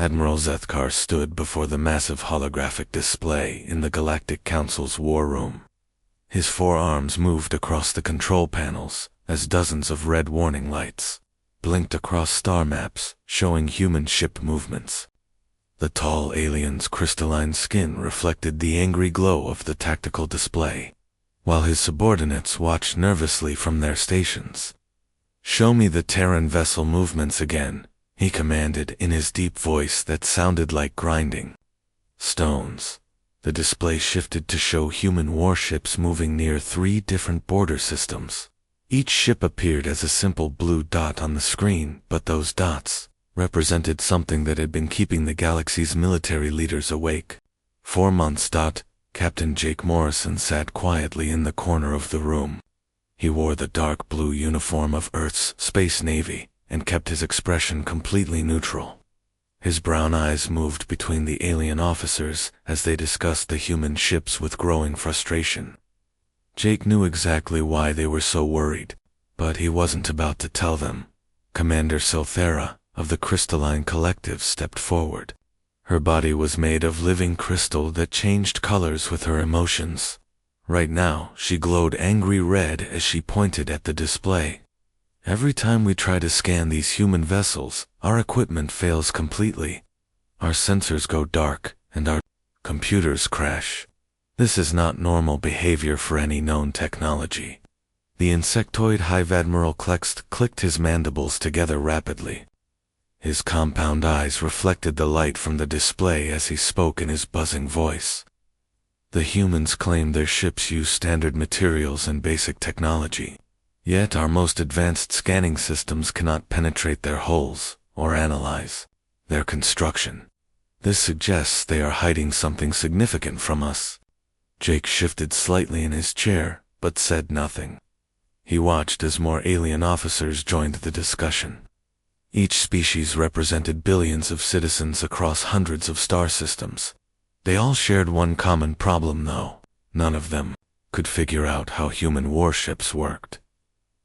Admiral Zethkar stood before the massive holographic display in the Galactic Council's war room. His forearms moved across the control panels as dozens of red warning lights blinked across star maps showing human ship movements. The tall alien's crystalline skin reflected the angry glow of the tactical display, while his subordinates watched nervously from their stations. "Show me the Terran vessel movements again," he commanded in his deep voice that sounded like grinding stones. The display shifted to show human warships moving near 3 different border systems. Each ship appeared as a simple blue dot on the screen, but those dots represented something that had been keeping the galaxy's military leaders awake. 4 months. Captain Jake Morrison sat quietly in the corner of the room. He wore the dark blue uniform of Earth's Space Navy and kept his expression completely neutral. His brown eyes moved between the alien officers as they discussed the human ships with growing frustration. Jake knew exactly why they were so worried, but he wasn't about to tell them. Commander Silthera of the Crystalline Collective stepped forward. Her body was made of living crystal that changed colors with her emotions. Right now, she glowed angry red as she pointed at the display. "Every time we try to scan these human vessels, our equipment fails completely. Our sensors go dark, and our computers crash. This is not normal behavior for any known technology." The insectoid Hive Admiral Klext clicked his mandibles together rapidly. His compound eyes reflected the light from the display as he spoke in his buzzing voice. "The humans claim their ships use standard materials and basic technology. Yet our most advanced scanning systems cannot penetrate their hulls or analyze their construction. This suggests they are hiding something significant from us." Jake shifted slightly in his chair, but said nothing. He watched as more alien officers joined the discussion. Each species represented billions of citizens across hundreds of star systems. They all shared one common problem, though. None of them could figure out how human warships worked.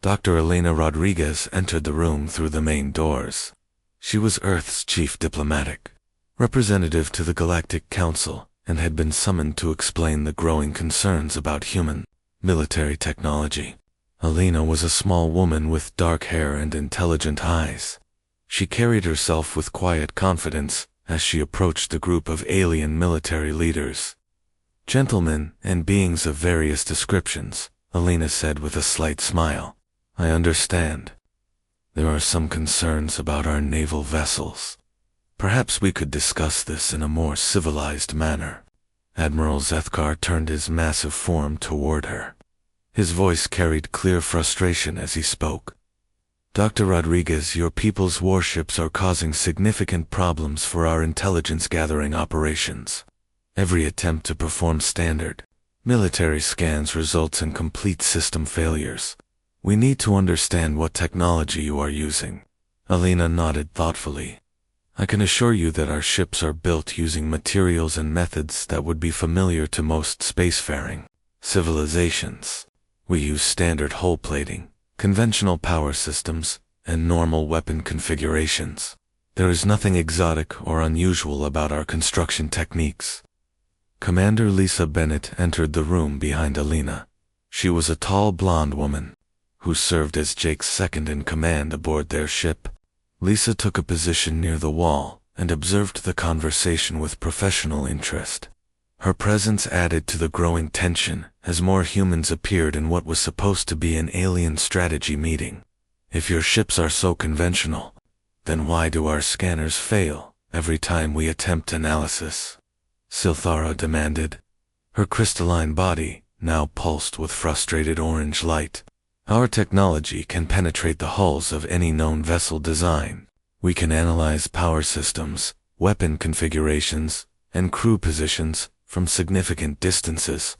Dr. Elena Rodriguez entered the room through the main doors. She was Earth's chief diplomatic representative to the Galactic Council and had been summoned to explain the growing concerns about human military technology. Elena was a small woman with dark hair and intelligent eyes. She carried herself with quiet confidence as she approached the group of alien military leaders. "Gentlemen and beings of various descriptions," Elena said with a slight smile, "I understand. There are some concerns about our naval vessels. Perhaps we could discuss this in a more civilized manner." Admiral Zethkar turned his massive form toward her. His voice carried clear frustration as he spoke. "Dr. Rodriguez, your people's warships are causing significant problems for our intelligence-gathering operations. Every attempt to perform standard military scans results in complete system failures. We need to understand what technology you are using." Elena nodded thoughtfully. "I can assure you that our ships are built using materials and methods that would be familiar to most spacefaring civilizations. We use standard hull plating, conventional power systems, and normal weapon configurations. There is nothing exotic or unusual about our construction techniques." Commander Lisa Bennett entered the room behind Elena. She was a tall blonde woman who served as Jake's second-in-command aboard their ship. Lisa took a position near the wall and observed the conversation with professional interest. Her presence added to the growing tension as more humans appeared in what was supposed to be an alien strategy meeting. "If your ships are so conventional, then why do our scanners fail every time we attempt analysis?" Silthara demanded. Her crystalline body now pulsed with frustrated orange light. "Our technology can penetrate the hulls of any known vessel design. We can analyze power systems, weapon configurations, and crew positions from significant distances.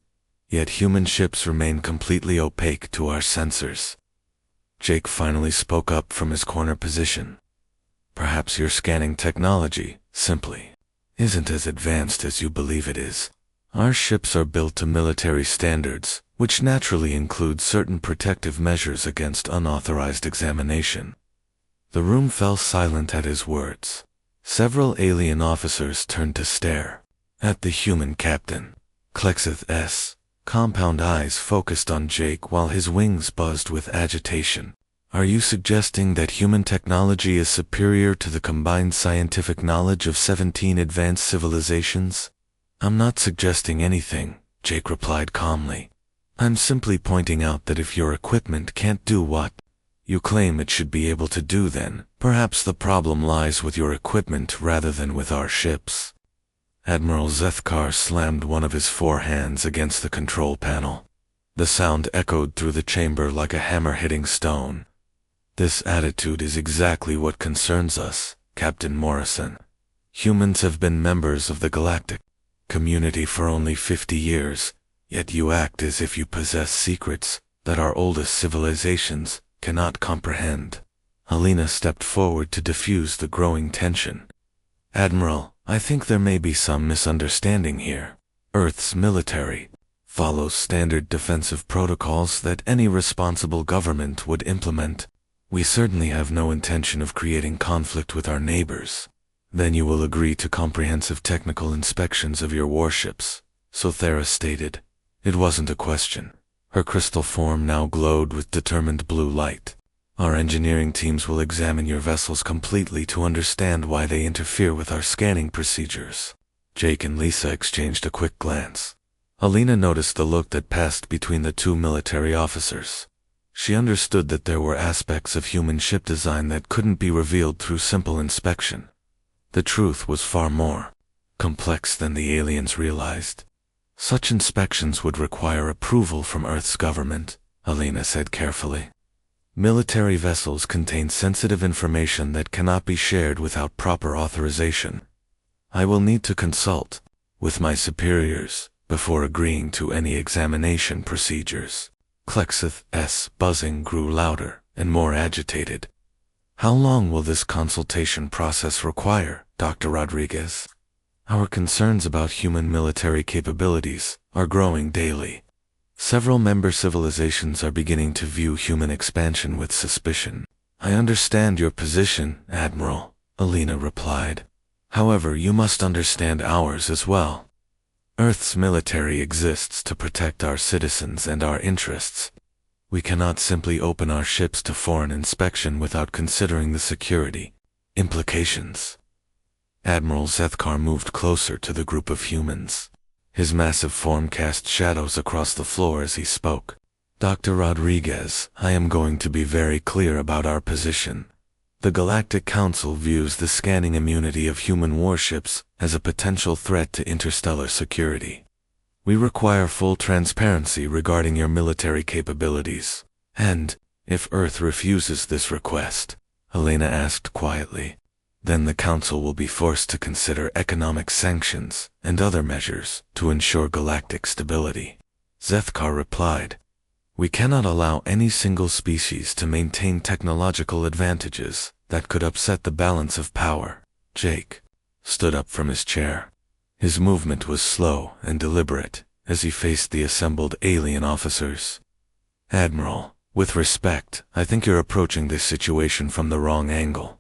Yet human ships remain completely opaque to our sensors." Jake finally spoke up from his corner position. "Perhaps your scanning technology, simply, isn't as advanced as you believe it is. Our ships are built to military standards, which naturally include certain protective measures against unauthorized examination." The room fell silent at his words. Several alien officers turned to stare at the human captain. Klexith's compound eyes focused on Jake while his wings buzzed with agitation. Are you suggesting that human technology is superior to the combined scientific knowledge of 17 advanced civilizations? I'm not suggesting anything, Jake replied calmly. I'm simply pointing out that if your equipment can't do what you claim it should be able to do, then perhaps the problem lies with your equipment rather than with our ships. Admiral Zethkar slammed one of his four hands against the control panel. The sound echoed through the chamber like a hammer hitting stone. This attitude is exactly what concerns us, Captain Morrison. Humans have been members of the galactic community for only 50 years, yet you act as if you possess secrets that our oldest civilizations cannot comprehend. Alina stepped forward to diffuse the growing tension. Admiral, I think there may be some misunderstanding here. Earth's military follows standard defensive protocols that any responsible government would implement. We certainly have no intention of creating conflict with our neighbors. Then you will agree to comprehensive technical inspections of your warships, Sothera stated. It wasn't a question. Her crystal form now glowed with determined blue light. Our engineering teams will examine your vessels completely to understand why they interfere with our scanning procedures. Jake and Lisa exchanged a quick glance. Alina noticed the look that passed between the two military officers. She understood that there were aspects of human ship design that couldn't be revealed through simple inspection. The truth was far more complex than the aliens realized. Such inspections would require approval from Earth's government, Alina said carefully. Military vessels contain sensitive information that cannot be shared without proper authorization. I will need to consult with my superiors before agreeing to any examination procedures. Klexith's buzzing grew louder and more agitated. How long will this consultation process require, Dr. Rodriguez? Our concerns about human military capabilities are growing daily. Several member civilizations are beginning to view human expansion with suspicion. I understand your position, Admiral, Alina replied. However, you must understand ours as well. Earth's military exists to protect our citizens and our interests. We cannot simply open our ships to foreign inspection without considering the security implications. Admiral Zethkar moved closer to the group of humans. His massive form cast shadows across the floor as he spoke. Dr. Rodriguez, I am going to be very clear about our position. The Galactic Council views the scanning immunity of human warships as a potential threat to interstellar security. We require full transparency regarding your military capabilities. And, if Earth refuses this request, Elena asked quietly, then the Council will be forced to consider economic sanctions and other measures to ensure galactic stability. Zethkar replied, we cannot allow any single species to maintain technological advantages that could upset the balance of power. Jake stood up from his chair. His movement was slow and deliberate as he faced the assembled alien officers. Admiral, with respect, I think you're approaching this situation from the wrong angle.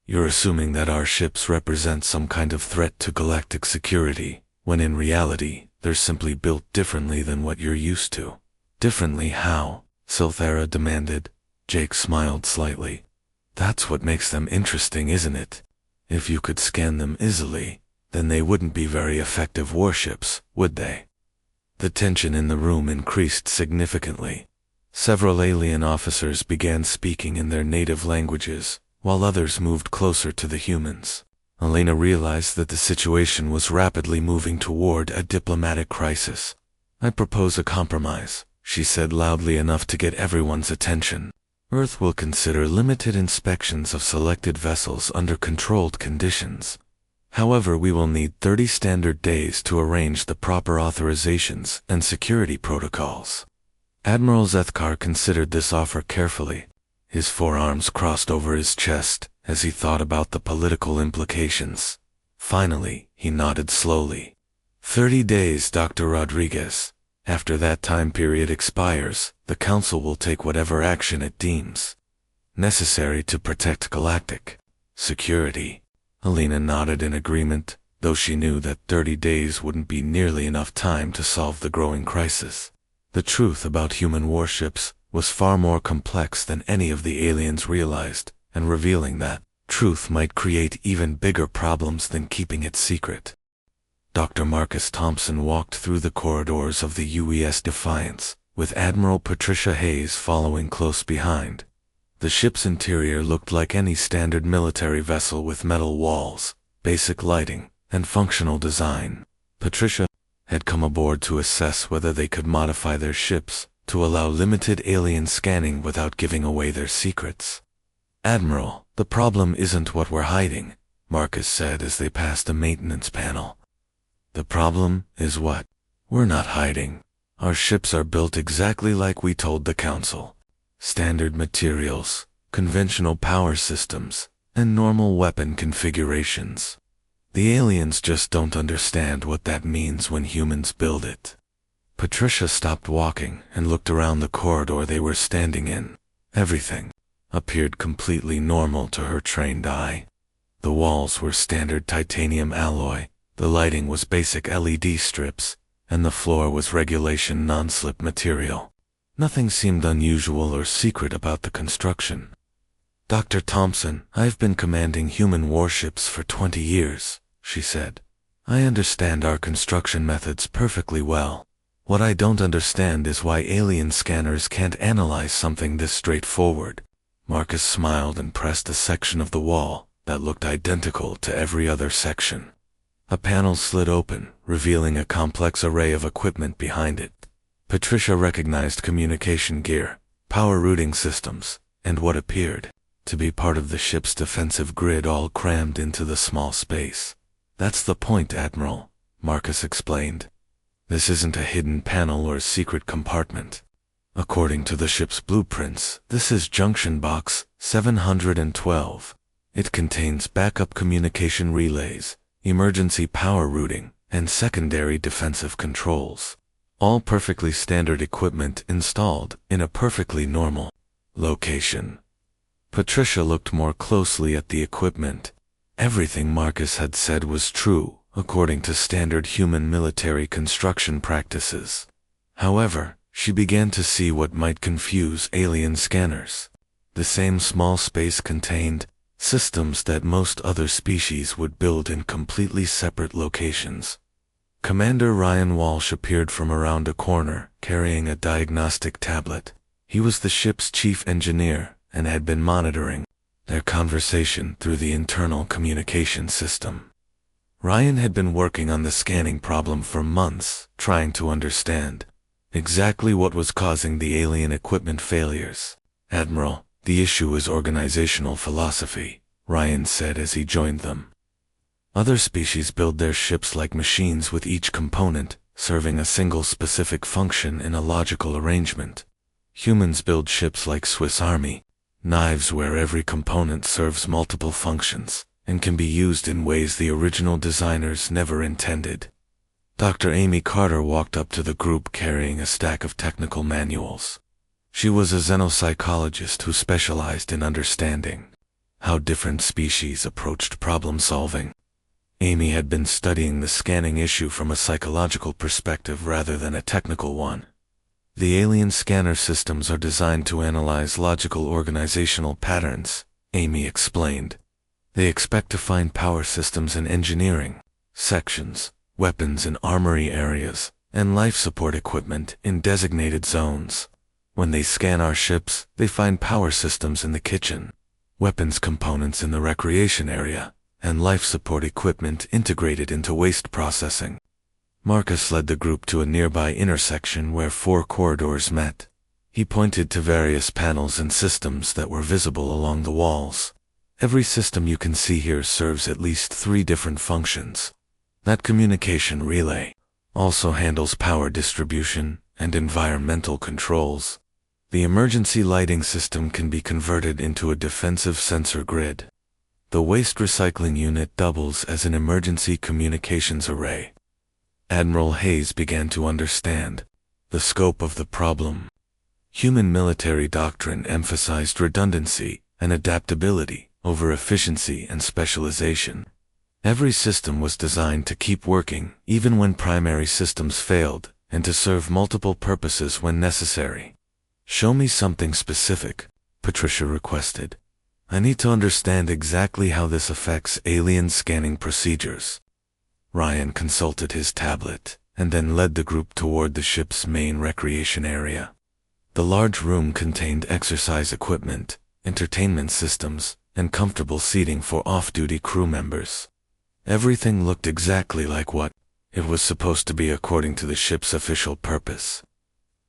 You're assuming that our ships represent some kind of threat to galactic security, when in reality, they're simply built differently than what you're used to. Differently how? Sothera demanded. Jake smiled slightly. That's what makes them interesting, isn't it? If you could scan them easily, then they wouldn't be very effective warships, would they? The tension in the room increased significantly. Several alien officers began speaking in their native languages, while others moved closer to the humans. Elena realized that the situation was rapidly moving toward a diplomatic crisis. I propose a compromise, she said loudly enough to get everyone's attention. Earth will consider limited inspections of selected vessels under controlled conditions. However, we will need 30 standard days to arrange the proper authorizations and security protocols. Admiral Zethkar considered this offer carefully. His forearms crossed over his chest as he thought about the political implications. Finally, he nodded slowly. 30 days, Dr. Rodriguez. After that time period expires, the Council will take whatever action it deems necessary to protect galactic security. Helena nodded in agreement, though she knew that 30 days wouldn't be nearly enough time to solve the growing crisis. The truth about human warships was far more complex than any of the aliens realized, and revealing that truth might create even bigger problems than keeping it secret. Dr. Marcus Thompson walked through the corridors of the UES Defiance, with Admiral Patricia Hayes following close behind. The ship's interior looked like any standard military vessel with metal walls, basic lighting, and functional design. Patricia had come aboard to assess whether they could modify their ships to allow limited alien scanning without giving away their secrets. "Admiral, the problem isn't what we're hiding," Marcus said as they passed a maintenance panel. "The problem is what we're not hiding. Our ships are built exactly like we told the Council. Standard materials, conventional power systems, and normal weapon configurations. The aliens just don't understand what that means when humans build it." Patricia stopped walking and looked around the corridor they were standing in. Everything appeared completely normal to her trained eye. The walls were standard titanium alloy, the lighting was basic LED strips, and the floor was regulation non-slip material. Nothing seemed unusual or secret about the construction. "Dr. Thompson, I've been commanding human warships for 20 years, she said. "I understand our construction methods perfectly well. What I don't understand is why alien scanners can't analyze something this straightforward." Marcus smiled and pressed a section of the wall that looked identical to every other section. A panel slid open, revealing a complex array of equipment behind it. Patricia recognized communication gear, power routing systems, and what appeared to be part of the ship's defensive grid all crammed into the small space. "That's the point, Admiral," Marcus explained. "This isn't a hidden panel or secret compartment. According to the ship's blueprints, this is Junction Box 712. It contains backup communication relays, emergency power routing, and secondary defensive controls. All perfectly standard equipment installed in a perfectly normal location." Patricia looked more closely at the equipment. Everything Marcus had said was true, according to standard human military construction practices. However, she began to see what might confuse alien scanners. The same small space contained systems that most other species would build in completely separate locations. Commander Ryan Walsh appeared from around a corner, carrying a diagnostic tablet. He was the ship's chief engineer and had been monitoring their conversation through the internal communication system. Ryan had been working on the scanning problem for months, trying to understand exactly what was causing the alien equipment failures. "Admiral, the issue is organizational philosophy," Ryan said as he joined them. "Other species build their ships like machines with each component serving a single specific function in a logical arrangement. Humans build ships like Swiss Army knives where every component serves multiple functions and can be used in ways the original designers never intended." Dr. Amy Carter walked up to the group carrying a stack of technical manuals. She was a xenopsychologist who specialized in understanding how different species approached problem solving. Amy had been studying the scanning issue from a psychological perspective rather than a technical one. "The alien scanner systems are designed to analyze logical organizational patterns," Amy explained. "They expect to find power systems in engineering sections, weapons in armory areas, and life support equipment in designated zones. When they scan our ships, they find power systems in the kitchen, weapons components in the recreation area, and life support equipment integrated into waste processing." Marcus led the group to a nearby intersection where 4 corridors met. He pointed to various panels and systems that were visible along the walls. "Every system you can see here serves at least 3 different functions. That communication relay also handles power distribution and environmental controls. The emergency lighting system can be converted into a defensive sensor grid. The waste recycling unit doubles as an emergency communications array." Admiral Hayes began to understand the scope of the problem. Human military doctrine emphasized redundancy and adaptability over efficiency and specialization, Every system was designed to keep working, even when primary systems failed, and to serve multiple purposes when necessary. "Show me something specific," Patricia requested. "I need to understand exactly how this affects alien scanning procedures." Ryan consulted his tablet, and then led the group toward the ship's main recreation area. The large room contained exercise equipment, entertainment systems, and comfortable seating for off-duty crew members. Everything looked exactly like what it was supposed to be according to the ship's official purpose.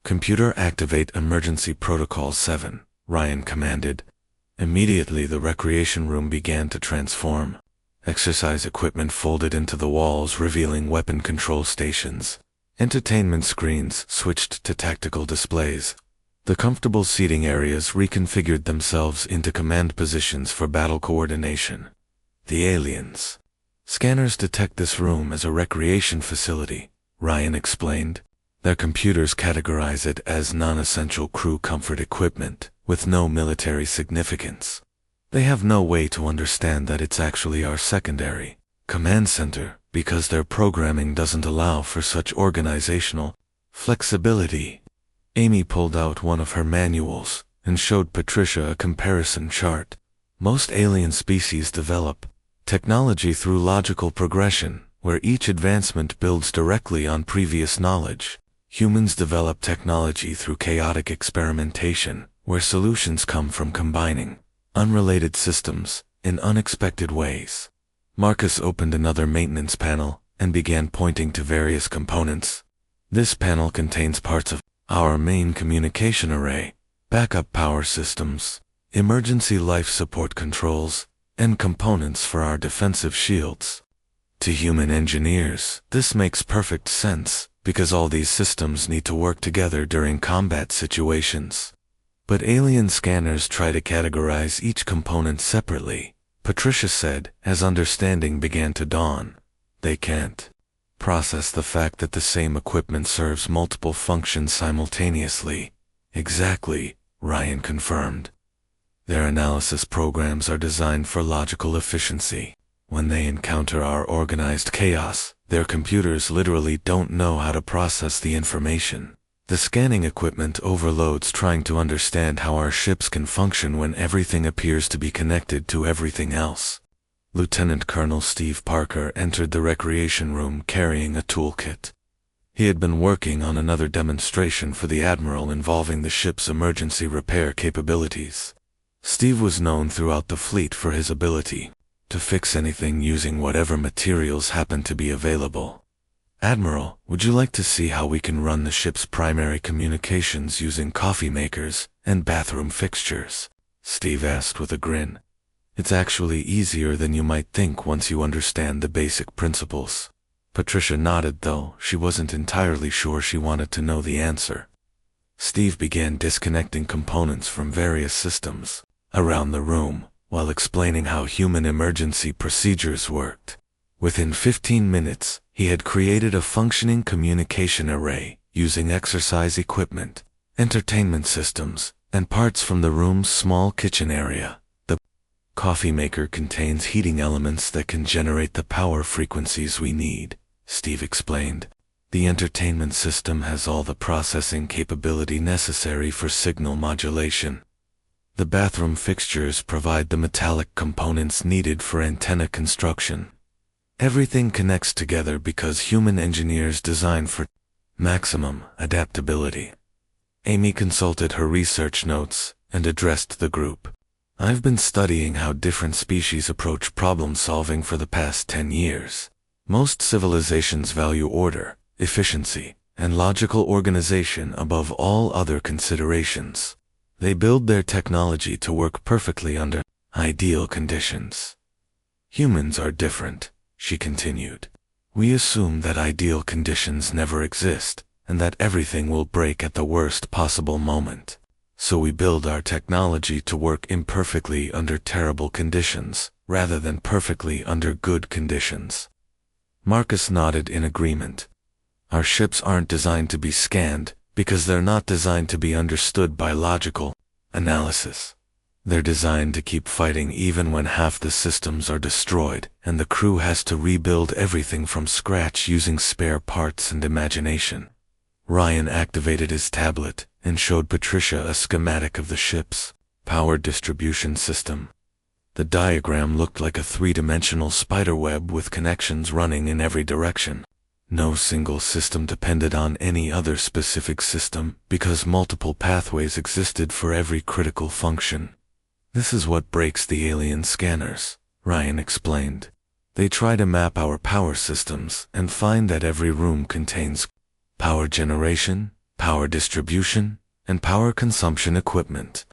"Computer activate emergency protocol 7, Ryan commanded. Immediately the recreation room began to transform. Exercise equipment folded into the walls, revealing weapon control stations. Entertainment screens switched to tactical displays. The comfortable seating areas reconfigured themselves into command positions for battle coordination. The aliens. Scanners detect this room as a recreation facility, Ryan explained. Their computers categorize it as non-essential crew comfort equipment, with no military significance. They have no way to understand that it's actually our secondary command center, because their programming doesn't allow for such organizational flexibility. Amy pulled out one of her manuals and showed Patricia a comparison chart. Most alien species develop technology through logical progression, where each advancement builds directly on previous knowledge. Humans develop technology through chaotic experimentation, where solutions come from combining unrelated systems in unexpected ways. Marcus opened another maintenance panel and began pointing to various components. "This panel contains parts of our main communication array, backup power systems, emergency life support controls, and components for our defensive shields." To human engineers, this makes perfect sense, because all these systems need to work together during combat situations. But alien scanners try to categorize each component separately, Patricia said, as understanding began to dawn. They can't process the fact that the same equipment serves multiple functions simultaneously. "Exactly," Ryan confirmed. "Their analysis programs are designed for logical efficiency. When they encounter our organized chaos, their computers literally don't know how to process the information. The scanning equipment overloads trying to understand how our ships can function when everything appears to be connected to everything else." Lieutenant Colonel Steve Parker entered the recreation room carrying a toolkit. He had been working on another demonstration for the Admiral involving the ship's emergency repair capabilities. Steve was known throughout the fleet for his ability to fix anything using whatever materials happened to be available. "Admiral, would you like to see how we can run the ship's primary communications using coffee makers and bathroom fixtures?" Steve asked with a grin. "It's actually easier than you might think once you understand the basic principles." Patricia nodded, though she wasn't entirely sure she wanted to know the answer. Steve began disconnecting components from various systems around the room, while explaining how human emergency procedures worked. Within 15 minutes, he had created a functioning communication array using exercise equipment, entertainment systems, and parts from the room's small kitchen area. The coffee maker contains heating elements that can generate the power frequencies we need, Steve explained. The entertainment system has all the processing capability necessary for signal modulation. The bathroom fixtures provide the metallic components needed for antenna construction. Everything connects together because human engineers design for maximum adaptability. Amy consulted her research notes and addressed the group. "I've been studying how different species approach problem solving for the past 10 years. Most civilizations value order, efficiency, and logical organization above all other considerations. They build their technology to work perfectly under ideal conditions. Humans are different," she continued. "We assume that ideal conditions never exist, and that everything will break at the worst possible moment. So we build our technology to work imperfectly under terrible conditions, rather than perfectly under good conditions." Marcus nodded in agreement. "Our ships aren't designed to be scanned, because they're not designed to be understood by logical analysis. They're designed to keep fighting even when half the systems are destroyed, and the crew has to rebuild everything from scratch using spare parts and imagination. Ryan activated his tablet and showed Patricia a schematic of the ship's power distribution system. The diagram looked like a three-dimensional spiderweb with connections running in every direction. No single system depended on any other specific system because multiple pathways existed for every critical function. This is what breaks the alien scanners, Ryan explained. They try to map our power systems and find that every room contains power generation, power distribution, and power consumption equipment.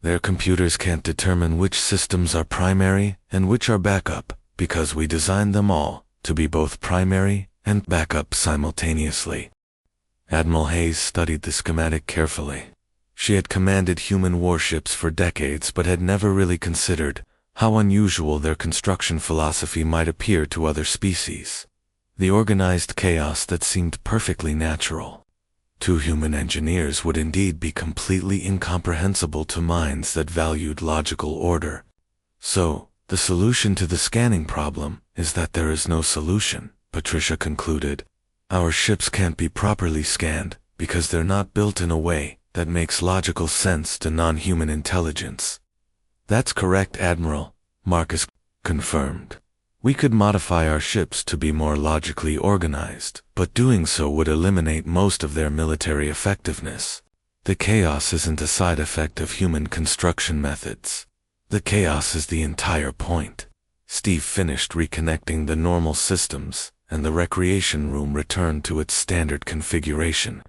Their computers can't determine which systems are primary and which are backup because we designed them all to be both primary and backup simultaneously. Admiral Hayes studied the schematic carefully. She had commanded human warships for decades but had never really considered how unusual their construction philosophy might appear to other species. The organized chaos that seemed perfectly natural to human engineers would indeed be completely incomprehensible to minds that valued logical order. So, the solution to the scanning problem is that there is no solution, Patricia concluded. Our ships can't be properly scanned because they're not built in a way that makes logical sense to non-human intelligence. That's correct, Admiral, Marcus confirmed. We could modify our ships to be more logically organized, but doing so would eliminate most of their military effectiveness. The chaos isn't a side effect of human construction methods. The chaos is the entire point. Steve finished reconnecting the normal systems, and the recreation room returned to its standard configuration.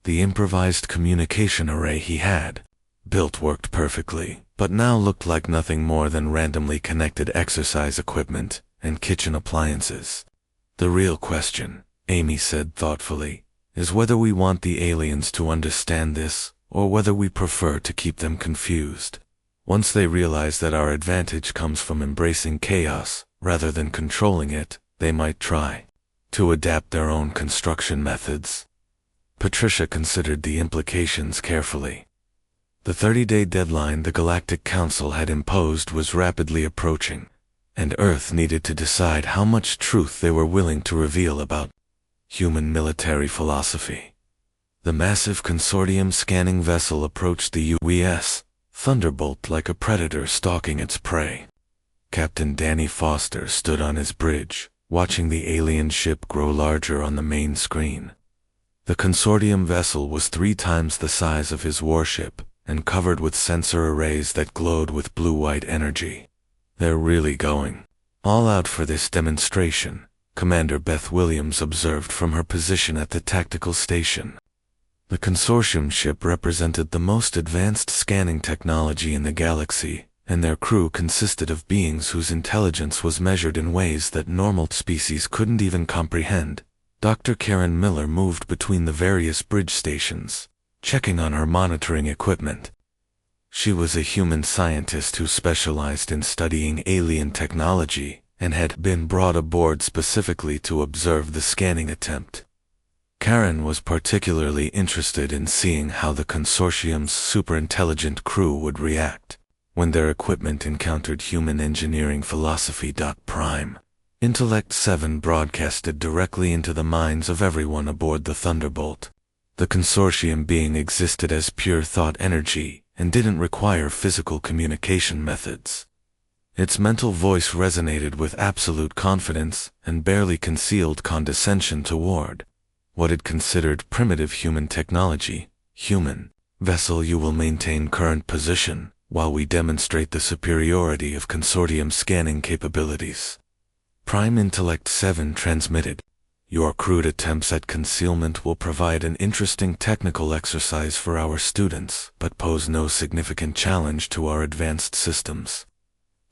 The improvised communication array he had built worked perfectly, but now looked like nothing more than randomly connected exercise equipment and kitchen appliances. The real question, Amy said thoughtfully, is whether we want the aliens to understand this, or whether we prefer to keep them confused. Once they realize that our advantage comes from embracing chaos rather than controlling it, they might try to adapt their own construction methods. Patricia considered the implications carefully. The 30-day deadline the Galactic Council had imposed was rapidly approaching, and Earth needed to decide how much truth they were willing to reveal about human military philosophy. The massive consortium scanning vessel approached the UES Thunderbolt like a predator stalking its prey. Captain Danny Foster stood on his bridge, watching the alien ship grow larger on the main screen. The consortium vessel was 3 times the size of his warship and covered with sensor arrays that glowed with blue-white energy. They're really going all out for this demonstration, Commander Beth Williams observed from her position at the tactical station. The consortium ship represented the most advanced scanning technology in the galaxy, and their crew consisted of beings whose intelligence was measured in ways that normal species couldn't even comprehend. Dr. Karen Miller moved between the various bridge stations, checking on her monitoring equipment. She was a human scientist who specialized in studying alien technology and had been brought aboard specifically to observe the scanning attempt. Karen was particularly interested in seeing how the consortium's superintelligent crew would react when their equipment encountered human engineering philosophy. Prime Intellect 7 broadcasted directly into the minds of everyone aboard the Thunderbolt. The consortium being existed as pure thought energy and didn't require physical communication methods. Its mental voice resonated with absolute confidence and barely concealed condescension toward what it considered primitive human technology. Human vessel, you will maintain current position while we demonstrate the superiority of consortium scanning capabilities. Prime Intellect 7 transmitted. Your crude attempts at concealment will provide an interesting technical exercise for our students, but pose no significant challenge to our advanced systems.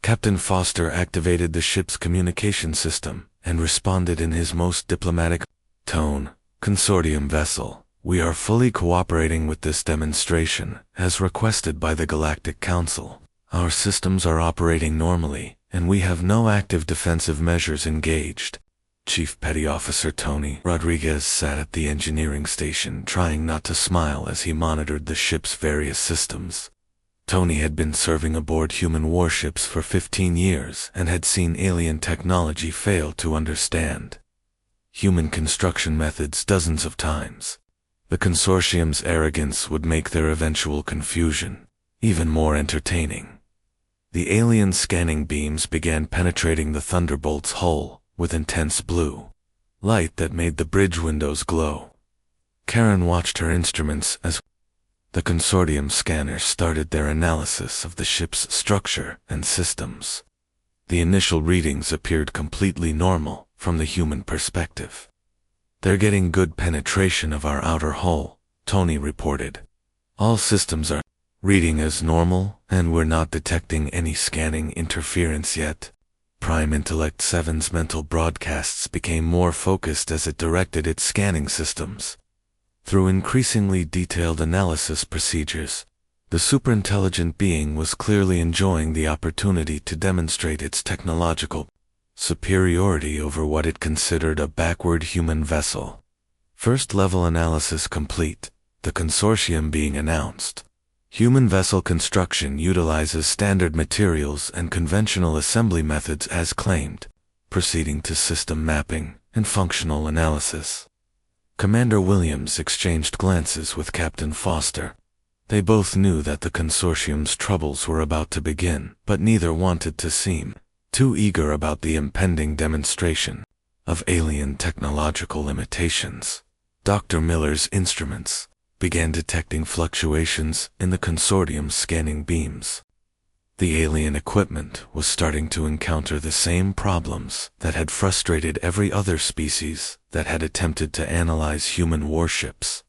Captain Foster activated the ship's communication system and responded in his most diplomatic tone. Consortium vessel, we are fully cooperating with this demonstration, as requested by the Galactic Council. Our systems are operating normally, and we have no active defensive measures engaged. Chief Petty Officer Tony Rodriguez sat at the engineering station trying not to smile as he monitored the ship's various systems. Tony had been serving aboard human warships for 15 years and had seen alien technology fail to understand human construction methods dozens of times. The consortium's arrogance would make their eventual confusion even more entertaining. The alien scanning beams began penetrating the Thunderbolt's hull with intense blue light that made the bridge windows glow. Karen watched her instruments as the consortium scanners started their analysis of the ship's structure and systems. The initial readings appeared completely normal from the human perspective. "They're getting good penetration of our outer hull," Tony reported. "All systems are reading as normal, and we're not detecting any scanning interference yet." Prime Intellect 7's mental broadcasts became more focused as it directed its scanning systems. Through increasingly detailed analysis procedures, the superintelligent being was clearly enjoying the opportunity to demonstrate its technological superiority over what it considered a backward human vessel. First-level analysis complete, the consortium being announced. Human vessel construction utilizes standard materials and conventional assembly methods as claimed, proceeding to system mapping and functional analysis. Commander Williams exchanged glances with Captain Foster. They both knew that the consortium's troubles were about to begin, but neither wanted to seem too eager about the impending demonstration of alien technological limitations. Dr. Miller's instruments began detecting fluctuations in the consortium's scanning beams. The alien equipment was starting to encounter the same problems that had frustrated every other species that had attempted to analyze human warships.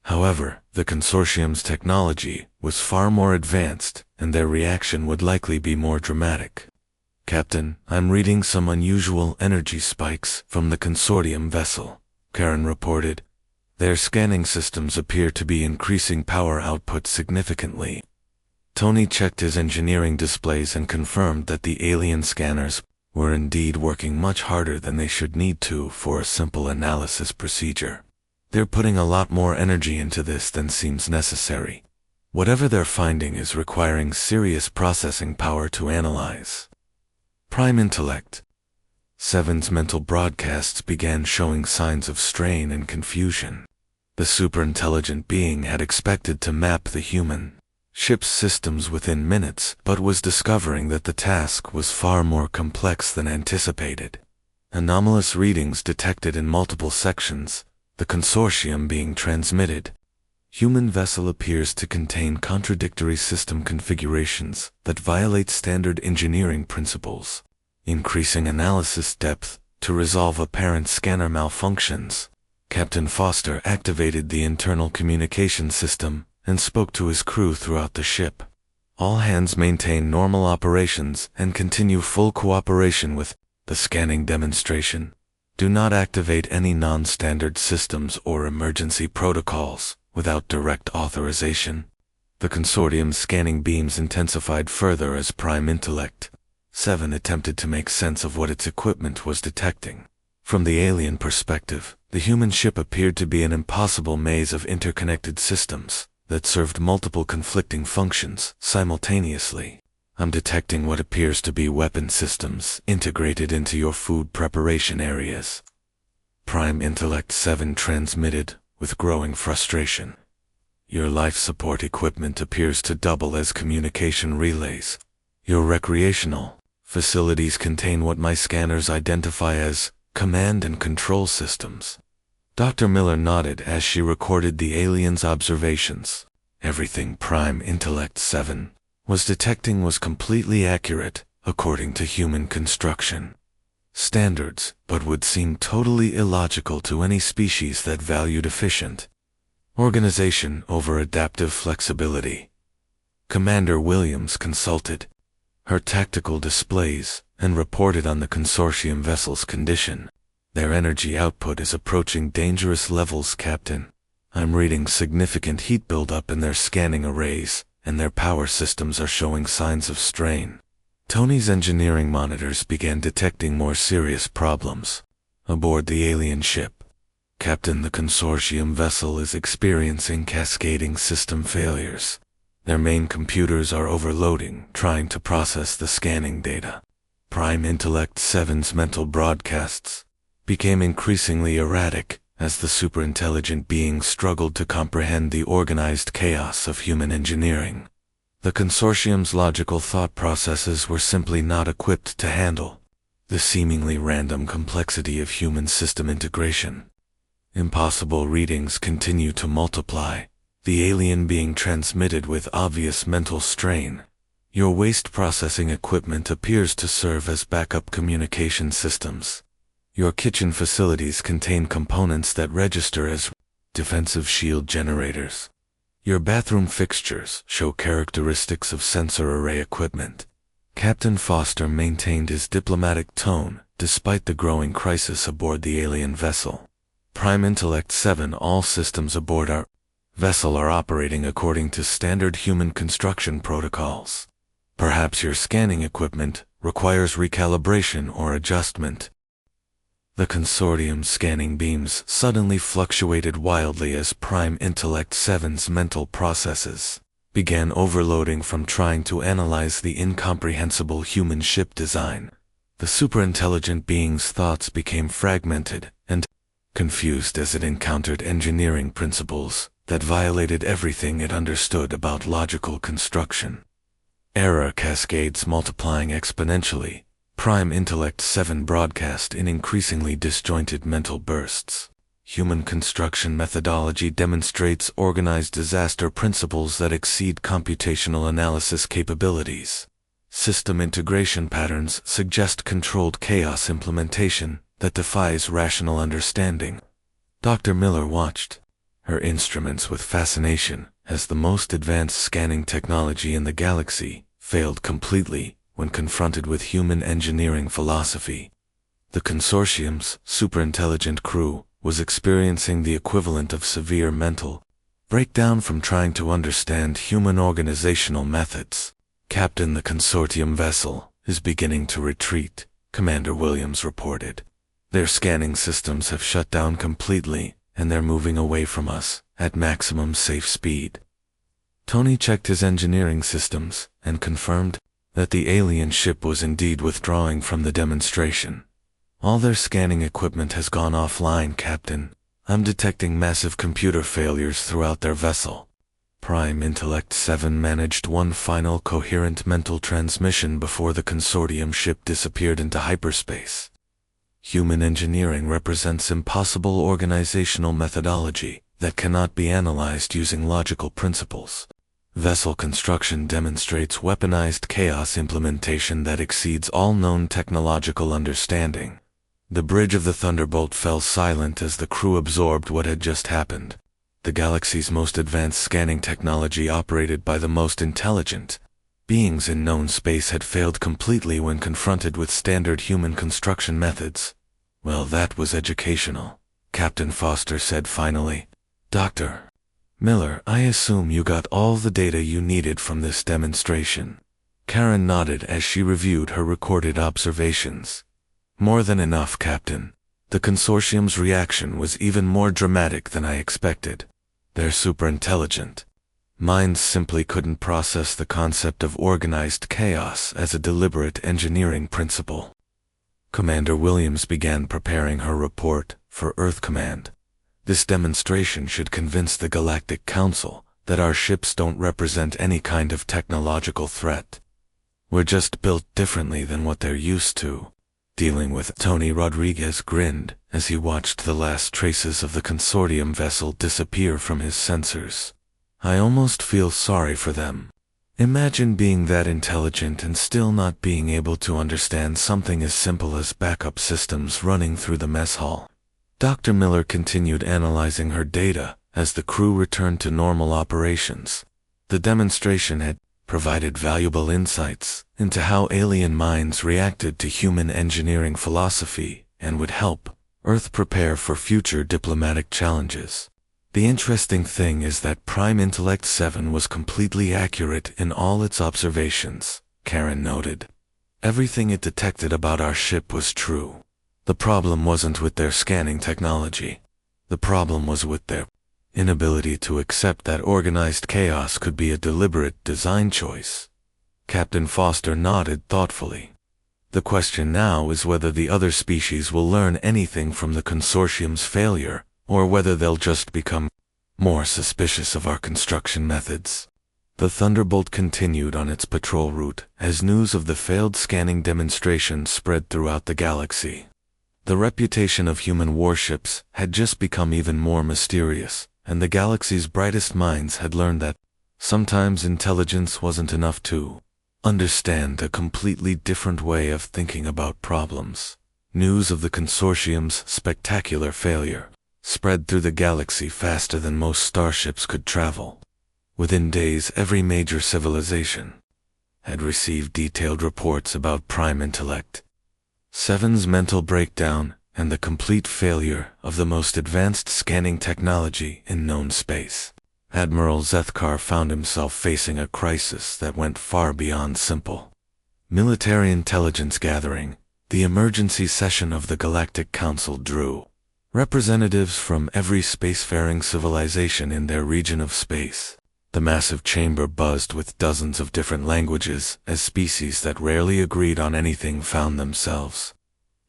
However, the consortium's technology was far more advanced, and their reaction would likely be more dramatic. "Captain, I'm reading some unusual energy spikes from the consortium vessel," Karen reported. "Their scanning systems appear to be increasing power output significantly." Tony checked his engineering displays and confirmed that the alien scanners were indeed working much harder than they should need to for a simple analysis procedure. "They're putting a lot more energy into this than seems necessary. Whatever they're finding is requiring serious processing power to analyze." Prime Intellect 7's mental broadcasts began showing signs of strain and confusion. The superintelligent being had expected to map the human ship's systems within minutes, but was discovering that the task was far more complex than anticipated. Anomalous readings detected in multiple sections, the consortium being transmitted. Human vessel appears to contain contradictory system configurations that violate standard engineering principles, increasing analysis depth to resolve apparent scanner malfunctions. Captain Foster activated the internal communication system and spoke to his crew throughout the ship. "All hands maintain normal operations and continue full cooperation with the scanning demonstration. Do not activate any non-standard systems or emergency protocols without direct authorization." The consortium's scanning beams intensified further as Prime Intellect 7 attempted to make sense of what its equipment was detecting. From the alien perspective, the human ship appeared to be an impossible maze of interconnected systems that served multiple conflicting functions simultaneously. "I'm detecting what appears to be weapon systems integrated into your food preparation areas," Prime Intellect 7 transmitted with growing frustration. "Your life support equipment appears to double as communication relays. Your recreational facilities contain what my scanners identify as command and control systems." Dr. Miller nodded as she recorded the alien's observations. Everything Prime Intellect 7 was detecting was completely accurate, according to human construction standards, but would seem totally illogical to any species that valued efficient organization over adaptive flexibility. Commander Williams consulted her tactical displays and reported on the consortium vessel's condition. "Their energy output is approaching dangerous levels, Captain. I'm reading significant heat buildup in their scanning arrays, and their power systems are showing signs of strain." Tony's engineering monitors began detecting more serious problems aboard the alien ship. "Captain, the consortium vessel is experiencing cascading system failures. Their main computers are overloading, trying to process the scanning data. Prime Intellect 7's mental broadcasts became increasingly erratic as the superintelligent beings struggled to comprehend the organized chaos of human engineering. The consortium's logical thought processes were simply not equipped to handle the seemingly random complexity of human system integration. Impossible readings continue to multiply, the alien being transmitted with obvious mental strain. Your waste processing equipment appears to serve as backup communication systems. Your kitchen facilities contain components that register as defensive shield generators. Your bathroom fixtures show characteristics of sensor array equipment. Captain Foster maintained his diplomatic tone despite the growing crisis aboard the alien vessel. Prime Intellect 7, all systems aboard our vessel are operating according to standard human construction protocols. Perhaps your scanning equipment requires recalibration or adjustment. The consortium's scanning beams suddenly fluctuated wildly as Prime Intellect 7's mental processes began overloading from trying to analyze the incomprehensible human ship design. The superintelligent being's thoughts became fragmented and confused as it encountered engineering principles that violated everything it understood about logical construction. Error cascades multiplying exponentially. Prime Intellect 7 broadcast in increasingly disjointed mental bursts. Human construction methodology demonstrates organized disaster principles that exceed computational analysis capabilities. System integration patterns suggest controlled chaos implementation that defies rational understanding. Dr. Miller watched her instruments with fascination as the most advanced scanning technology in the galaxy failed completely when confronted with human engineering philosophy. The consortium's superintelligent crew was experiencing the equivalent of severe mental breakdown from trying to understand human organizational methods. Captain, the consortium vessel is beginning to retreat, Commander Williams reported. Their scanning systems have shut down completely, and they're moving away from us at maximum safe speed. Tony checked his engineering systems and confirmed that the alien ship was indeed withdrawing from the demonstration. All their scanning equipment has gone offline, Captain. I'm detecting massive computer failures throughout their vessel. Prime Intellect 7 managed one final coherent mental transmission before the consortium ship disappeared into hyperspace. Human engineering represents impossible organizational methodology that cannot be analyzed using logical principles. Vessel construction demonstrates weaponized chaos implementation that exceeds all known technological understanding. The bridge of the Thunderbolt fell silent as the crew absorbed what had just happened. The galaxy's most advanced scanning technology, operated by the most intelligent beings in known space, had failed completely when confronted with standard human construction methods. Well, that was educational, Captain Foster said finally. Dr. Miller, I assume you got all the data you needed from this demonstration. Karen nodded as she reviewed her recorded observations. More than enough, Captain. The consortium's reaction was even more dramatic than I expected. They're superintelligent. Minds simply couldn't process the concept of organized chaos as a deliberate engineering principle. Commander Williams began preparing her report for Earth Command. This demonstration should convince the Galactic Council that our ships don't represent any kind of technological threat. We're just built differently than what they're used to. Dealing with Tony Rodriguez grinned as he watched the last traces of the consortium vessel disappear from his sensors. I almost feel sorry for them. Imagine being that intelligent and still not being able to understand something as simple as backup systems running through the mess hall. Dr. Miller continued analyzing her data as the crew returned to normal operations. The demonstration had provided valuable insights into how alien minds reacted to human engineering philosophy and would help Earth prepare for future diplomatic challenges. The interesting thing is that Prime Intellect 7 was completely accurate in all its observations, Karen noted. Everything it detected about our ship was true. The problem wasn't with their scanning technology. The problem was with their inability to accept that organized chaos could be a deliberate design choice. Captain Foster nodded thoughtfully. The question now is whether the other species will learn anything from the consortium's failure, or whether they'll just become more suspicious of our construction methods. The Thunderbolt continued on its patrol route as news of the failed scanning demonstration spread throughout the galaxy. The reputation of human warships had just become even more mysterious, and the galaxy's brightest minds had learned that sometimes intelligence wasn't enough to understand a completely different way of thinking about problems. News of the consortium's spectacular failure spread through the galaxy faster than most starships could travel. Within days, every major civilization had received detailed reports about prime intellect, Seven's mental breakdown, and the complete failure of the most advanced scanning technology in known space. Admiral Zethkar found himself facing a crisis that went far beyond simple military intelligence gathering. The emergency session of the Galactic Council drew representatives from every spacefaring civilization in their region of space. The massive chamber buzzed with dozens of different languages as species that rarely agreed on anything found themselves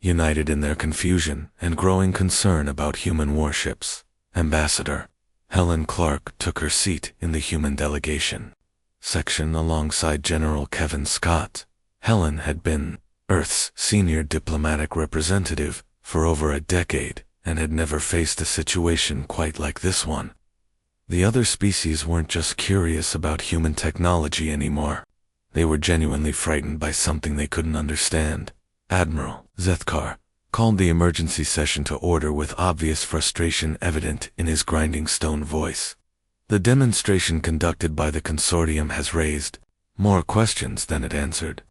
united in their confusion and growing concern about human warships. Ambassador Helen Clark took her seat in the human delegation section alongside General Kevin Scott. Helen had been Earth's senior diplomatic representative for over a decade and had never faced a situation quite like this one. The other species weren't just curious about human technology anymore. They were genuinely frightened by something they couldn't understand. Admiral Zethkar called the emergency session to order with obvious frustration evident in his grinding stone voice. The demonstration conducted by the consortium has raised more questions than it answered.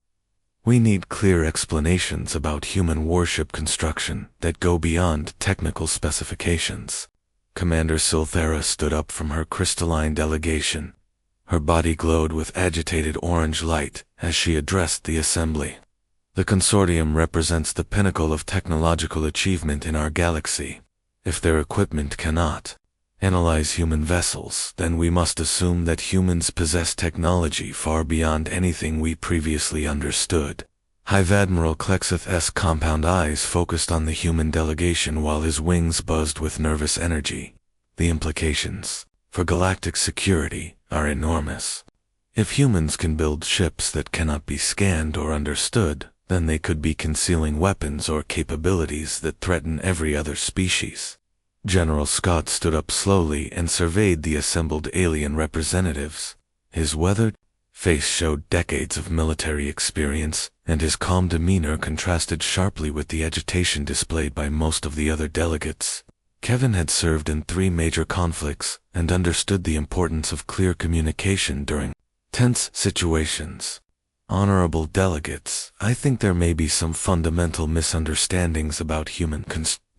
We need clear explanations about human warship construction that go beyond technical specifications. Commander Silthera stood up from her crystalline delegation. Her body glowed with agitated orange light as she addressed the assembly. The consortium represents the pinnacle of technological achievement in our galaxy. If their equipment cannot analyze human vessels, then we must assume that humans possess technology far beyond anything we previously understood. Hive Admiral Klexith's compound eyes focused on the human delegation while his wings buzzed with nervous energy. The implications for galactic security are enormous. If humans can build ships that cannot be scanned or understood, then they could be concealing weapons or capabilities that threaten every other species. General Scott stood up slowly and surveyed the assembled alien representatives. His weathered face showed decades of military experience, and his calm demeanor contrasted sharply with the agitation displayed by most of the other delegates. Kevin had served in 3 major conflicts and understood the importance of clear communication during tense situations. Honorable delegates, I think there may be some fundamental misunderstandings about human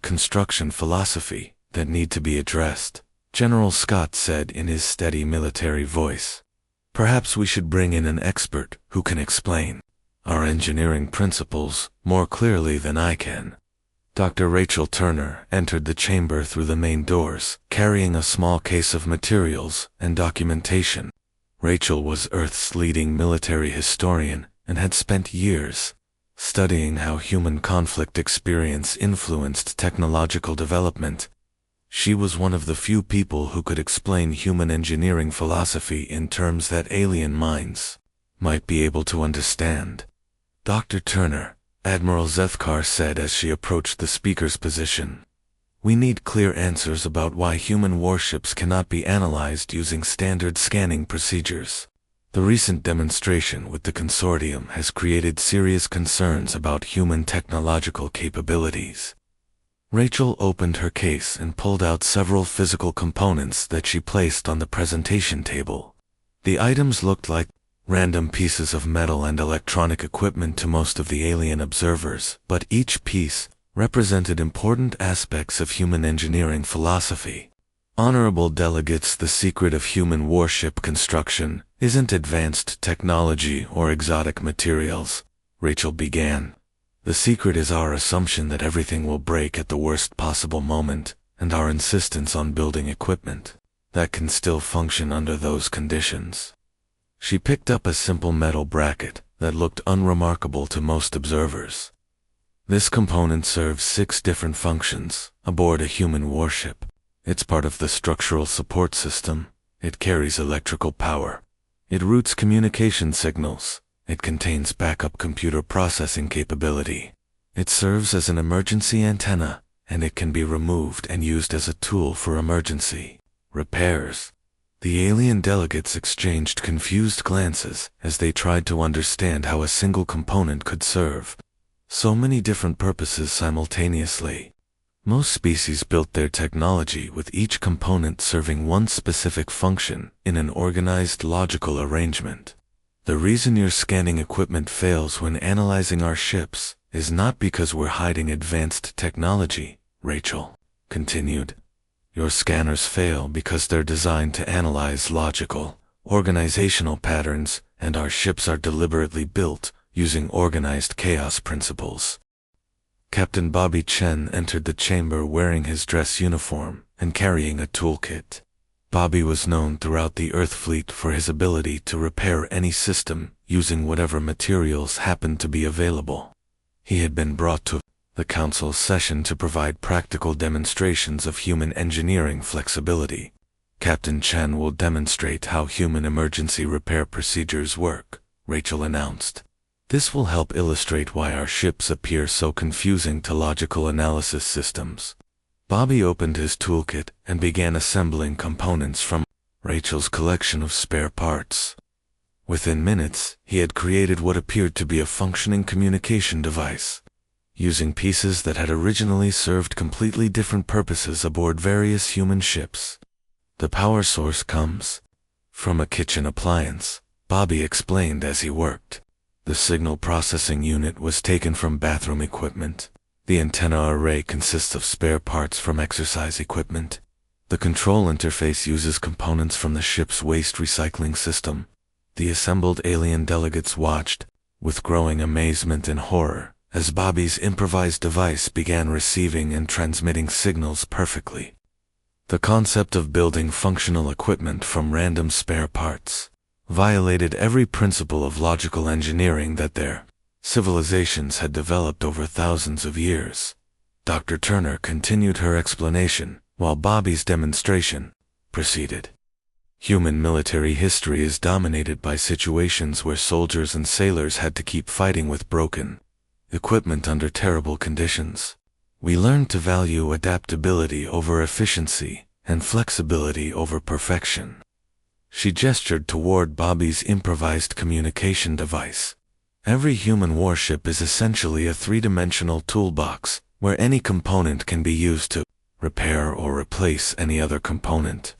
construction philosophy that need to be addressed, General Scott said in his steady military voice. Perhaps we should bring in an expert who can explain our engineering principles more clearly than I can. Dr. Rachel Turner entered the chamber through the main doors, carrying a small case of materials and documentation. Rachel was Earth's leading military historian and had spent years studying how human conflict experience influenced technological development. She was one of the few people who could explain human engineering philosophy in terms that alien minds might be able to understand. Dr. Turner, Admiral Zethkar said as she approached the speaker's position. We need clear answers about why human warships cannot be analyzed using standard scanning procedures. The recent demonstration with the consortium has created serious concerns about human technological capabilities. Rachel opened her case and pulled out several physical components that she placed on the presentation table. The items looked like random pieces of metal and electronic equipment to most of the alien observers, but each piece represented important aspects of human engineering philosophy. Honorable delegates, the secret of human warship construction isn't advanced technology or exotic materials, Rachel began. The secret is our assumption that everything will break at the worst possible moment, and our insistence on building equipment that can still function under those conditions. She picked up a simple metal bracket that looked unremarkable to most observers. This component serves 6 different functions aboard a human warship. It's part of the structural support system. It carries electrical power. It routes communication signals. It contains backup computer processing capability. It serves as an emergency antenna, and it can be removed and used as a tool for emergency repairs. The alien delegates exchanged confused glances as they tried to understand how a single component could serve so many different purposes simultaneously. Most species built their technology with each component serving one specific function in an organized logical arrangement. The reason your scanning equipment fails when analyzing our ships is not because we're hiding advanced technology, Rachel continued. Your scanners fail because they're designed to analyze logical, organizational patterns, and our ships are deliberately built using organized chaos principles. Captain Bobby Chen entered the chamber wearing his dress uniform and carrying a toolkit. Bobby was known throughout the Earth fleet for his ability to repair any system using whatever materials happened to be available. He had been brought to the Council's session to provide practical demonstrations of human engineering flexibility. Captain Chen will demonstrate how human emergency repair procedures work, Rachel announced. This will help illustrate why our ships appear so confusing to logical analysis systems. Bobby opened his toolkit and began assembling components from Rachel's collection of spare parts. Within minutes, he had created what appeared to be a functioning communication device, using pieces that had originally served completely different purposes aboard various human ships. The power source comes from a kitchen appliance, Bobby explained as he worked. The signal processing unit was taken from bathroom equipment. The antenna array consists of spare parts from exercise equipment. The control interface uses components from the ship's waste recycling system. The assembled alien delegates watched, with growing amazement and horror, as Bobby's improvised device began receiving and transmitting signals perfectly. The concept of building functional equipment from random spare parts violated every principle of logical engineering that their civilizations had developed over thousands of years. Dr. Turner continued her explanation, while Bobby's demonstration proceeded. Human military history is dominated by situations where soldiers and sailors had to keep fighting with broken equipment under terrible conditions. We learned to value adaptability over efficiency and flexibility over perfection. She gestured toward Bobby's improvised communication device. Every human warship is essentially a 3-dimensional toolbox, where any component can be used to repair or replace any other component.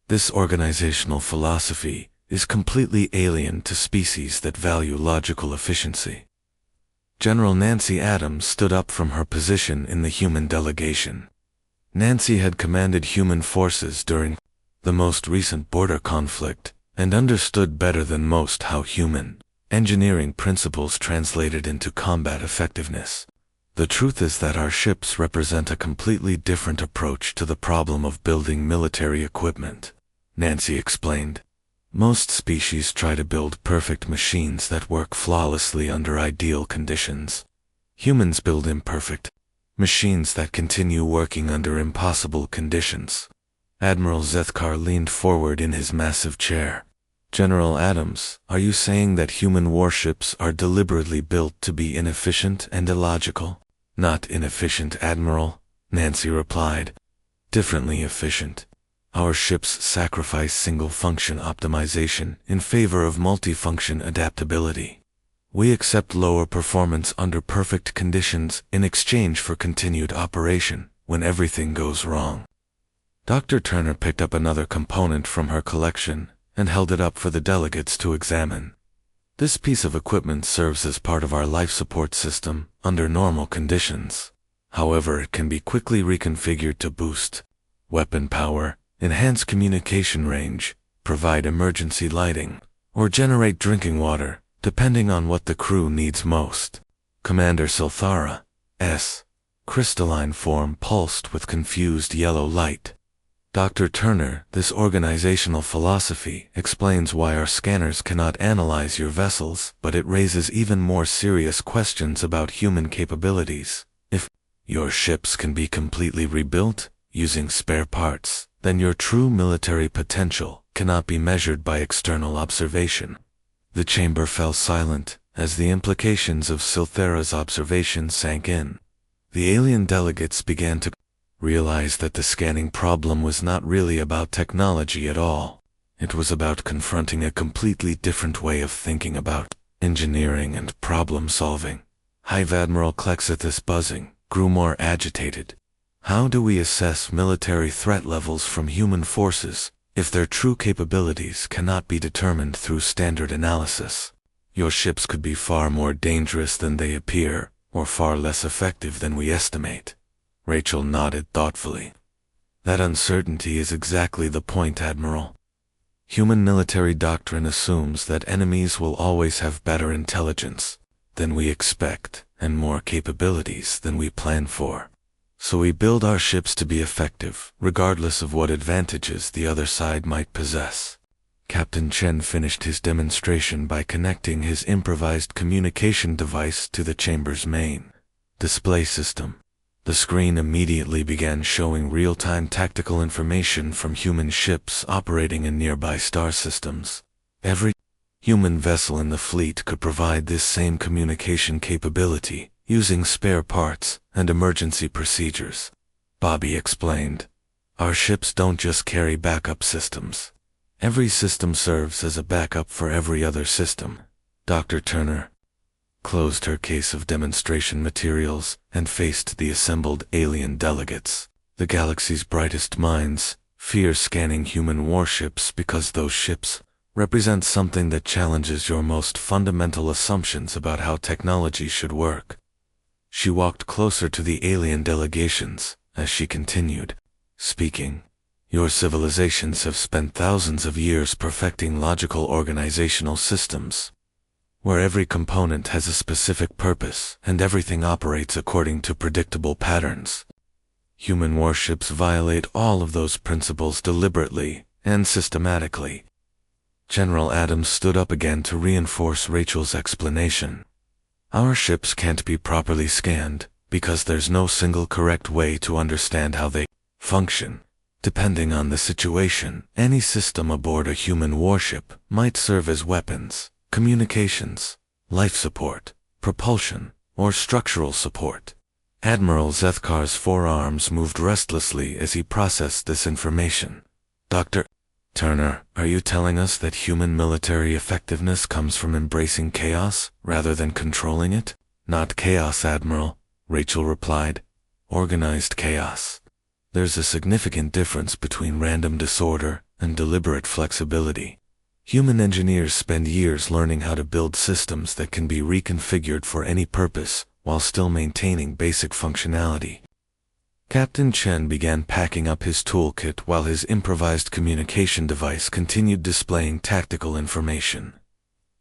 This organizational philosophy is completely alien to species that value logical efficiency. General Nancy Adams stood up from her position in the human delegation. Nancy had commanded human forces during the most recent border conflict, and understood better than most how human engineering principles translated into combat effectiveness. The truth is that our ships represent a completely different approach to the problem of building military equipment, Nancy explained. Most species try to build perfect machines that work flawlessly under ideal conditions. Humans build imperfect machines that continue working under impossible conditions. Admiral Zethkar leaned forward in his massive chair. General Adams, are you saying that human warships are deliberately built to be inefficient and illogical? Not inefficient, Admiral, Nancy replied. Differently efficient. Our ships sacrifice single-function optimization in favor of multifunction adaptability. We accept lower performance under perfect conditions in exchange for continued operation when everything goes wrong. Dr. Turner picked up another component from her collection and held it up for the delegates to examine. This piece of equipment serves as part of our life support system under normal conditions. However, it can be quickly reconfigured to boost weapon power, enhance communication range, provide emergency lighting, or generate drinking water, depending on what the crew needs most. Commander Silthara S. crystalline form pulsed with confused yellow light. Dr. Turner, this organizational philosophy explains why our scanners cannot analyze your vessels, but it raises even more serious questions about human capabilities. If your ships can be completely rebuilt using spare parts, then your true military potential cannot be measured by external observation. The chamber fell silent as the implications of Silthera's observation sank in. The alien delegates began to realize that the scanning problem was not really about technology at all. It was about confronting a completely different way of thinking about engineering and problem solving. Hive Admiral Klexithus, buzzing, grew more agitated. How do we assess military threat levels from human forces if their true capabilities cannot be determined through standard analysis? Your ships could be far more dangerous than they appear, or far less effective than we estimate. Rachel nodded thoughtfully. That uncertainty is exactly the point, Admiral. Human military doctrine assumes that enemies will always have better intelligence than we expect and more capabilities than we plan for. So we build our ships to be effective, regardless of what advantages the other side might possess. Captain Chen finished his demonstration by connecting his improvised communication device to the chamber's main display system. The screen immediately began showing real-time tactical information from human ships operating in nearby star systems. Every human vessel in the fleet could provide this same communication capability, using spare parts and emergency procedures. Bobby explained. Our ships don't just carry backup systems. Every system serves as a backup for every other system. Dr. Turner closed her case of demonstration materials and faced the assembled alien delegates. The galaxy's brightest minds fear scanning human warships because those ships represent something that challenges your most fundamental assumptions about how technology should work. She walked closer to the alien delegations as she continued, speaking. Your civilizations have spent thousands of years perfecting logical organizational systems, where every component has a specific purpose and everything operates according to predictable patterns. Human warships violate all of those principles deliberately and systematically. General Adams stood up again to reinforce Rachel's explanation. Our ships can't be properly scanned because there's no single correct way to understand how they function. Depending on the situation, any system aboard a human warship might serve as weapons, communications, life support, propulsion, or structural support. Admiral Zethkar's forearms moved restlessly as he processed this information. Dr. Turner, are you telling us that human military effectiveness comes from embracing chaos rather than controlling it? Not chaos, Admiral, Rachel replied. Organized chaos. There's a significant difference between random disorder and deliberate flexibility. Human engineers spend years learning how to build systems that can be reconfigured for any purpose while still maintaining basic functionality. Captain Chen began packing up his toolkit while his improvised communication device continued displaying tactical information.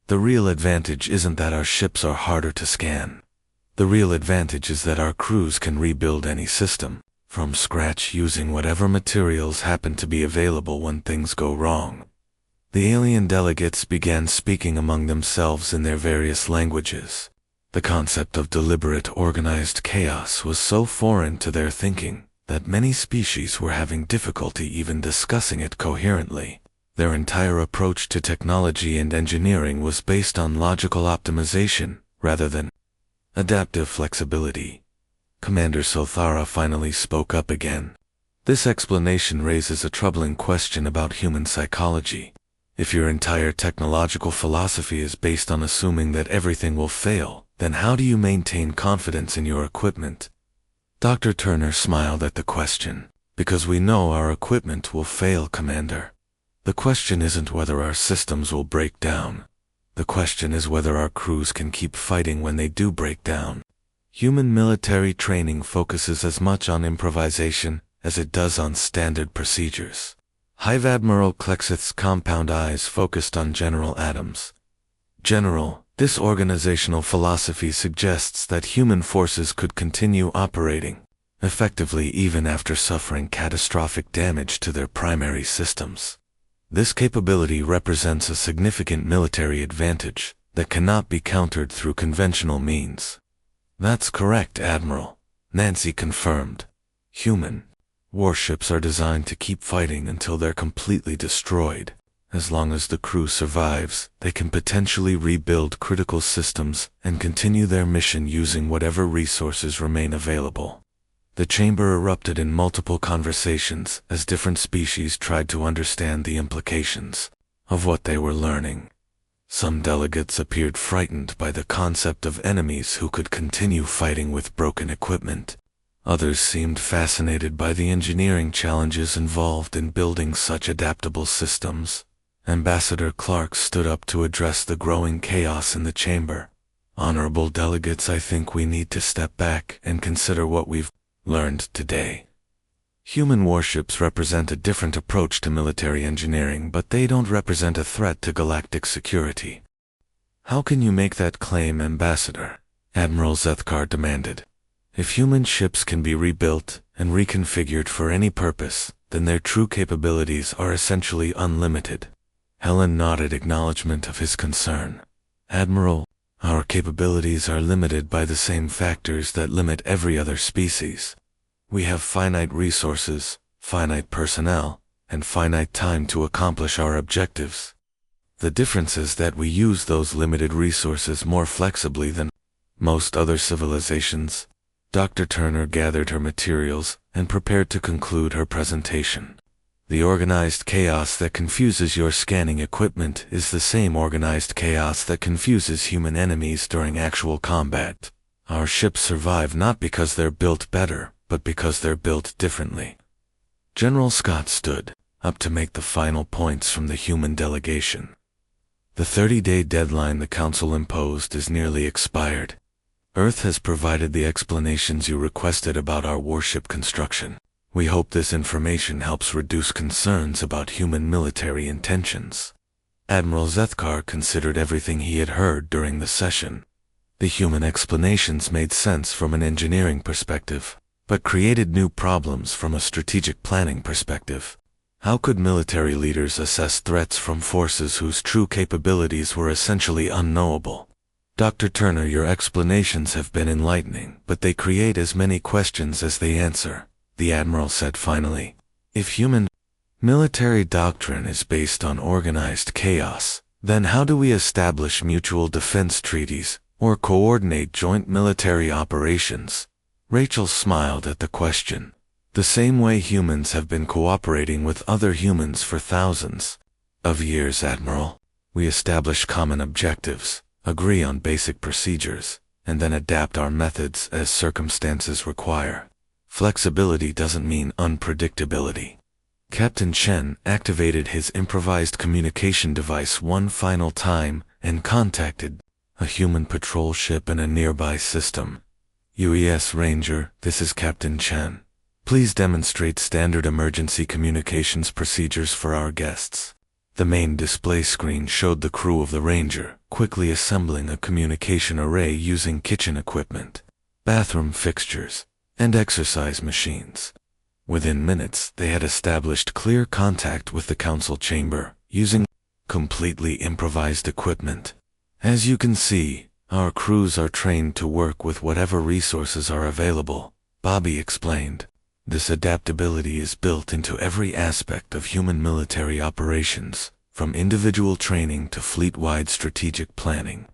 The real advantage isn't that our ships are harder to scan. The real advantage is that our crews can rebuild any system from scratch using whatever materials happen to be available when things go wrong. The alien delegates began speaking among themselves in their various languages. The concept of deliberate organized chaos was so foreign to their thinking that many species were having difficulty even discussing it coherently. Their entire approach to technology and engineering was based on logical optimization rather than adaptive flexibility. Commander Sothara finally spoke up again. This explanation raises a troubling question about human psychology. If your entire technological philosophy is based on assuming that everything will fail, then how do you maintain confidence in your equipment? Dr. Turner smiled at the question. Because we know our equipment will fail, Commander. The question isn't whether our systems will break down. The question is whether our crews can keep fighting when they do break down. Human military training focuses as much on improvisation as it does on standard procedures. Hive Admiral Klexith's compound eyes focused on General Adams. General, this organizational philosophy suggests that human forces could continue operating effectively even after suffering catastrophic damage to their primary systems. This capability represents a significant military advantage that cannot be countered through conventional means. That's correct, Admiral, Nancy confirmed. Human warships are designed to keep fighting until they're completely destroyed. As long as the crew survives, they can potentially rebuild critical systems and continue their mission using whatever resources remain available. The chamber erupted in multiple conversations as different species tried to understand the implications of what they were learning. Some delegates appeared frightened by the concept of enemies who could continue fighting with broken equipment. Others seemed fascinated by the engineering challenges involved in building such adaptable systems. Ambassador Clark stood up to address the growing chaos in the chamber. Honorable delegates, I think we need to step back and consider what we've learned today. Human warships represent a different approach to military engineering, but they don't represent a threat to galactic security. How can you make that claim, Ambassador? Admiral Zethkar demanded. If human ships can be rebuilt and reconfigured for any purpose, then their true capabilities are essentially unlimited. Helen nodded acknowledgement of his concern. Admiral, our capabilities are limited by the same factors that limit every other species. We have finite resources, finite personnel, and finite time to accomplish our objectives. The difference is that we use those limited resources more flexibly than most other civilizations. Dr. Turner gathered her materials and prepared to conclude her presentation. The organized chaos that confuses your scanning equipment is the same organized chaos that confuses human enemies during actual combat. Our ships survive not because they're built better, but because they're built differently. General Scott stood up to make the final points from the human delegation. The 30-day deadline the Council imposed is nearly expired. Earth has provided the explanations you requested about our warship construction. We hope this information helps reduce concerns about human military intentions. Admiral Zethkar considered everything he had heard during the session. The human explanations made sense from an engineering perspective, but created new problems from a strategic planning perspective. How could military leaders assess threats from forces whose true capabilities were essentially unknowable? Dr. Turner, your explanations have been enlightening, but they create as many questions as they answer, the Admiral said finally. If human military doctrine is based on organized chaos, then how do we establish mutual defense treaties or coordinate joint military operations? Rachel smiled at the question. The same way humans have been cooperating with other humans for thousands of years, Admiral. We establish common objectives, agree on basic procedures, and then adapt our methods as circumstances require. Flexibility doesn't mean unpredictability. Captain Chen activated his improvised communication device one final time and contacted a human patrol ship in a nearby system. UES Ranger, this is Captain Chen. Please demonstrate standard emergency communications procedures for our guests. The main display screen showed the crew of the Ranger quickly assembling a communication array using kitchen equipment, bathroom fixtures, and exercise machines. Within minutes, they had established clear contact with the council chamber, using completely improvised equipment. As you can see, our crews are trained to work with whatever resources are available, Bobby explained. This adaptability is built into every aspect of human military operations, from individual training to fleet-wide strategic planning.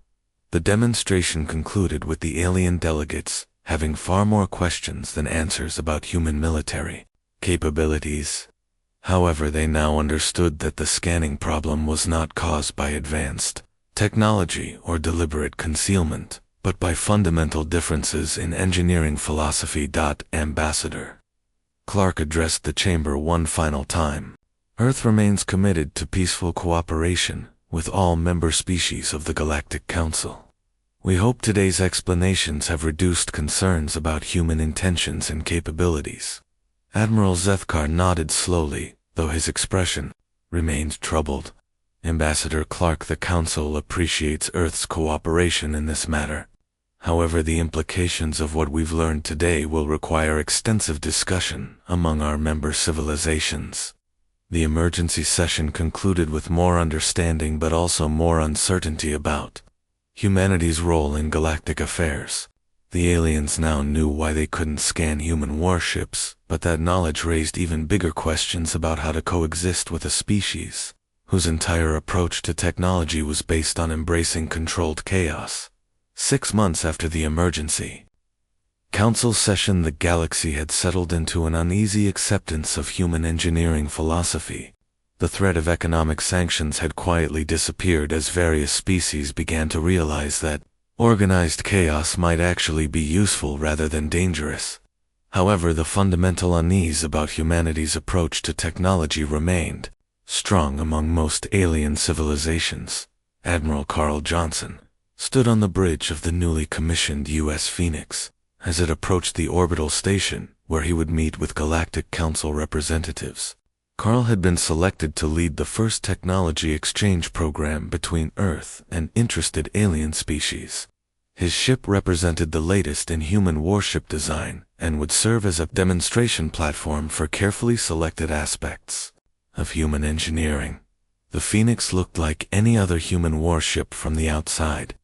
The demonstration concluded with the alien delegates having far more questions than answers about human military capabilities. However, they now understood that the scanning problem was not caused by advanced technology or deliberate concealment, but by fundamental differences in engineering philosophy. Ambassador Clark addressed the chamber one final time. Earth remains committed to peaceful cooperation with all member species of the Galactic Council. We hope today's explanations have reduced concerns about human intentions and capabilities. Admiral Zethkar nodded slowly, though his expression remained troubled. Ambassador Clark, the Council appreciates Earth's cooperation in this matter. However, the implications of what we've learned today will require extensive discussion among our member civilizations. The emergency session concluded with more understanding but also more uncertainty about humanity's role in galactic affairs. The aliens now knew why they couldn't scan human warships, but that knowledge raised even bigger questions about how to coexist with a species whose entire approach to technology was based on embracing controlled chaos. 6 months after the emergency council session, the galaxy had settled into an uneasy acceptance of human engineering philosophy. The threat of economic sanctions had quietly disappeared as various species began to realize that organized chaos might actually be useful rather than dangerous. However, the fundamental unease about humanity's approach to technology remained strong among most alien civilizations. Admiral Carl Johnson stood on the bridge of the newly commissioned U.S. Phoenix as it approached the orbital station where he would meet with Galactic Council representatives. Carl had been selected to lead the first technology exchange program between Earth and interested alien species. His ship represented the latest in human warship design and would serve as a demonstration platform for carefully selected aspects of human engineering. The Phoenix looked like any other human warship from the outside,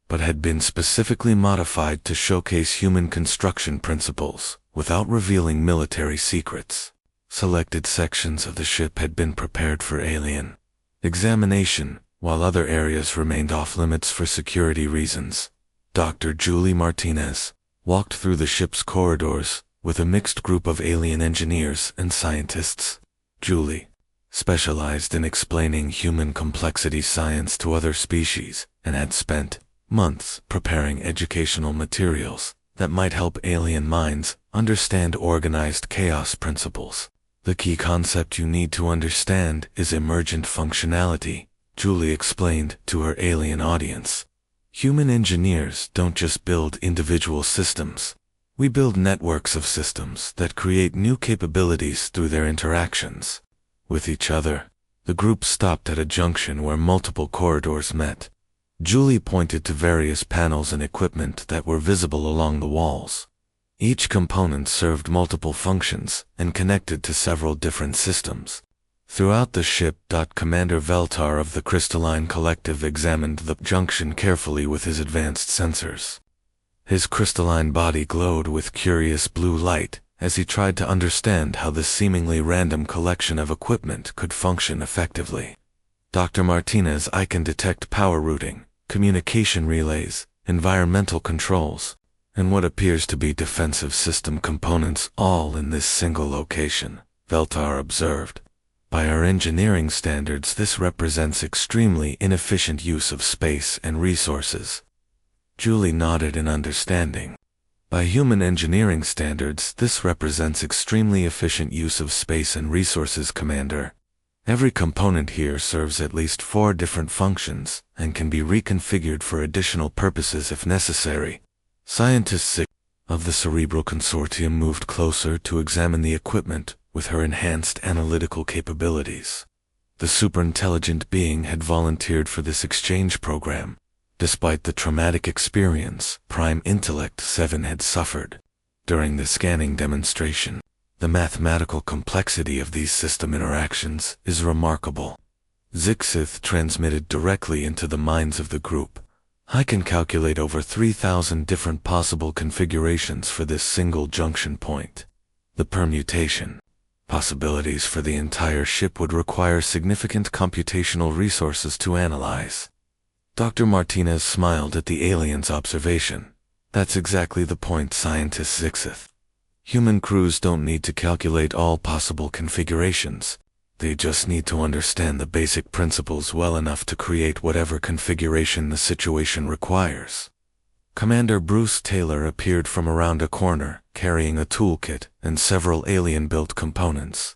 but had been specifically modified to showcase human construction principles without revealing military secrets. Selected sections of the ship had been prepared for alien examination, while other areas remained off-limits for security reasons. Dr. Julie Martinez walked through the ship's corridors with a mixed group of alien engineers and scientists. Julie specialized in explaining human complexity science to other species and had spent months preparing educational materials that might help alien minds understand organized chaos principles. The key concept you need to understand is emergent functionality, Julie explained to her alien audience. Human engineers don't just build individual systems. We build networks of systems that create new capabilities through their interactions with each other. The group stopped at a junction where multiple corridors met. Julie pointed to various panels and equipment that were visible along the walls. Each component served multiple functions and connected to several different systems. Throughout the ship, Commander Veltar of the Crystalline Collective examined the junction carefully with his advanced sensors. His crystalline body glowed with curious blue light as he tried to understand how this seemingly random collection of equipment could function effectively. Dr. Martinez, I can detect power routing, communication relays, environmental controls, and what appears to be defensive system components all in this single location, Veltar observed. By our engineering standards, this represents extremely inefficient use of space and resources. Julie nodded in understanding. By human engineering standards, this represents extremely efficient use of space and resources, Commander. Every component here serves at least 4 different functions and can be reconfigured for additional purposes if necessary. Scientists of the Cerebral Consortium moved closer to examine the equipment with her enhanced analytical capabilities. The superintelligent being had volunteered for this exchange program, despite the traumatic experience Prime Intellect 7 had suffered during the scanning demonstration. The mathematical complexity of these system interactions is remarkable. Zixith transmitted directly into the minds of the group. I can calculate over 3,000 different possible configurations for this single junction point. The permutation possibilities for the entire ship would require significant computational resources to analyze. Dr. Martinez smiled at the alien's observation. That's exactly the point, Scientist Zixith. Human crews don't need to calculate all possible configurations. They just need to understand the basic principles well enough to create whatever configuration the situation requires. Commander Bruce Taylor appeared from around a corner, carrying a toolkit and several alien-built components.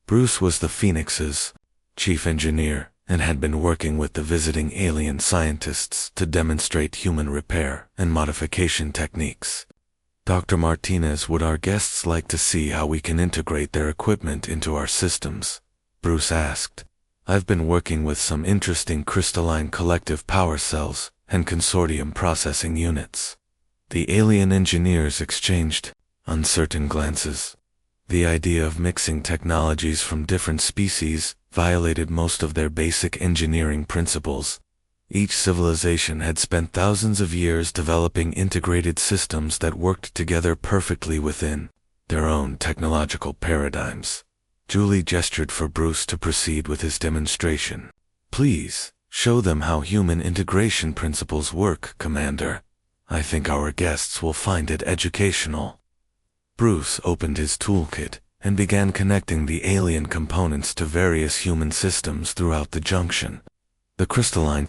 Bruce was the Phoenix's chief engineer and had been working with the visiting alien scientists to demonstrate human repair and modification techniques. Dr. Martinez, would our guests like to see how we can integrate their equipment into our systems? Bruce asked. I've been working with some interesting crystalline collective power cells and consortium processing units. The alien engineers exchanged uncertain glances. The idea of mixing technologies from different species violated most of their basic engineering principles. Each civilization had spent thousands of years developing integrated systems that worked together perfectly within their own technological paradigms. Julie gestured for Bruce to proceed with his demonstration. "Please, show them how human integration principles work, Commander. I think our guests will find it educational." Bruce opened his toolkit and began connecting the alien components to various human systems throughout the junction. The crystalline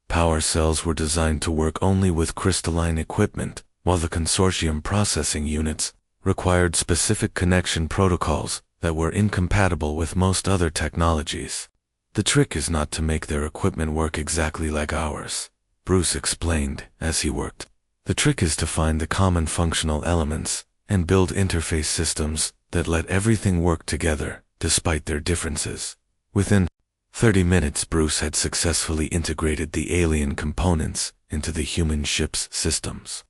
power cells were designed to work only with crystalline equipment, while the consortium processing units required specific connection protocols that were incompatible with most other technologies. "The trick is not to make their equipment work exactly like ours," Bruce explained as he worked. "The trick is to find the common functional elements and build interface systems that let everything work together, despite their differences." Within 30 minutes, Bruce had successfully integrated the alien components into the human ship's systems.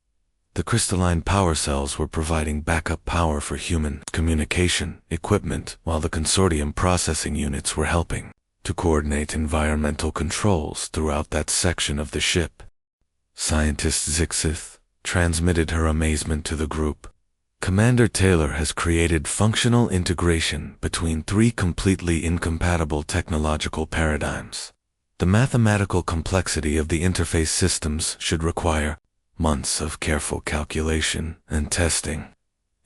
The crystalline power cells were providing backup power for human communication equipment, while the consortium processing units were helping to coordinate environmental controls throughout that section of the ship. Scientist Zixith transmitted her amazement to the group. "Commander Taylor has created functional integration between three completely incompatible technological paradigms. The mathematical complexity of the interface systems should require months of careful calculation and testing."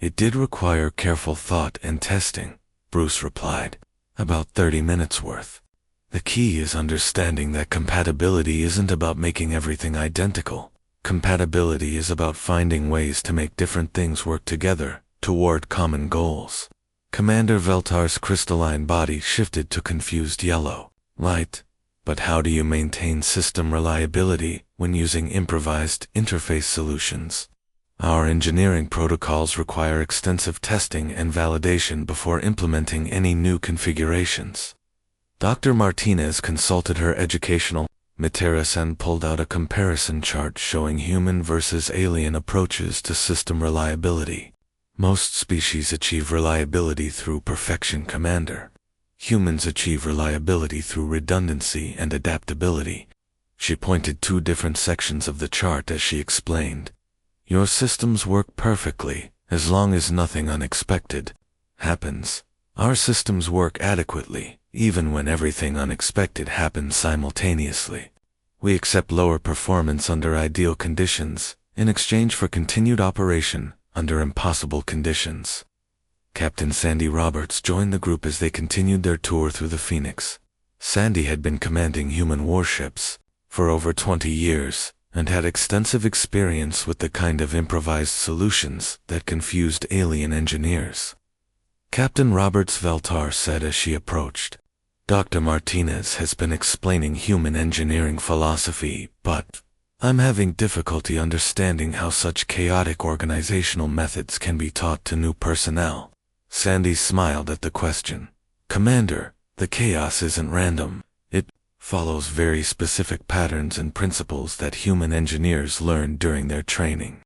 "It did require careful thought and testing," Bruce replied. "About 30 minutes worth. The key is understanding that compatibility isn't about making everything identical. Compatibility is about finding ways to make different things work together toward common goals." Commander Veltar's crystalline body shifted to confused yellow light. "But how do you maintain system reliability when using improvised interface solutions? Our engineering protocols require extensive testing and validation before implementing any new configurations." Dr. Martinez consulted her educational materials and pulled out a comparison chart showing human versus alien approaches to system reliability. "Most species achieve reliability through perfection, Commander. Humans achieve reliability through redundancy and adaptability." She pointed to different sections of the chart as she explained. "Your systems work perfectly as long as nothing unexpected happens. Our systems work adequately even when everything unexpected happens simultaneously. We accept lower performance under ideal conditions in exchange for continued operation under impossible conditions." Captain Sandy Roberts joined the group as they continued their tour through the Phoenix. Sandy had been commanding human warships for over 20 years and had extensive experience with the kind of improvised solutions that confused alien engineers. Captain Roberts Veltar said as she approached, "Dr. Martinez has been explaining human engineering philosophy, but I'm having difficulty understanding how such chaotic organizational methods can be taught to new personnel." Sandy smiled at the question. "Commander, the chaos isn't random. It follows very specific patterns and principles that human engineers learn during their training.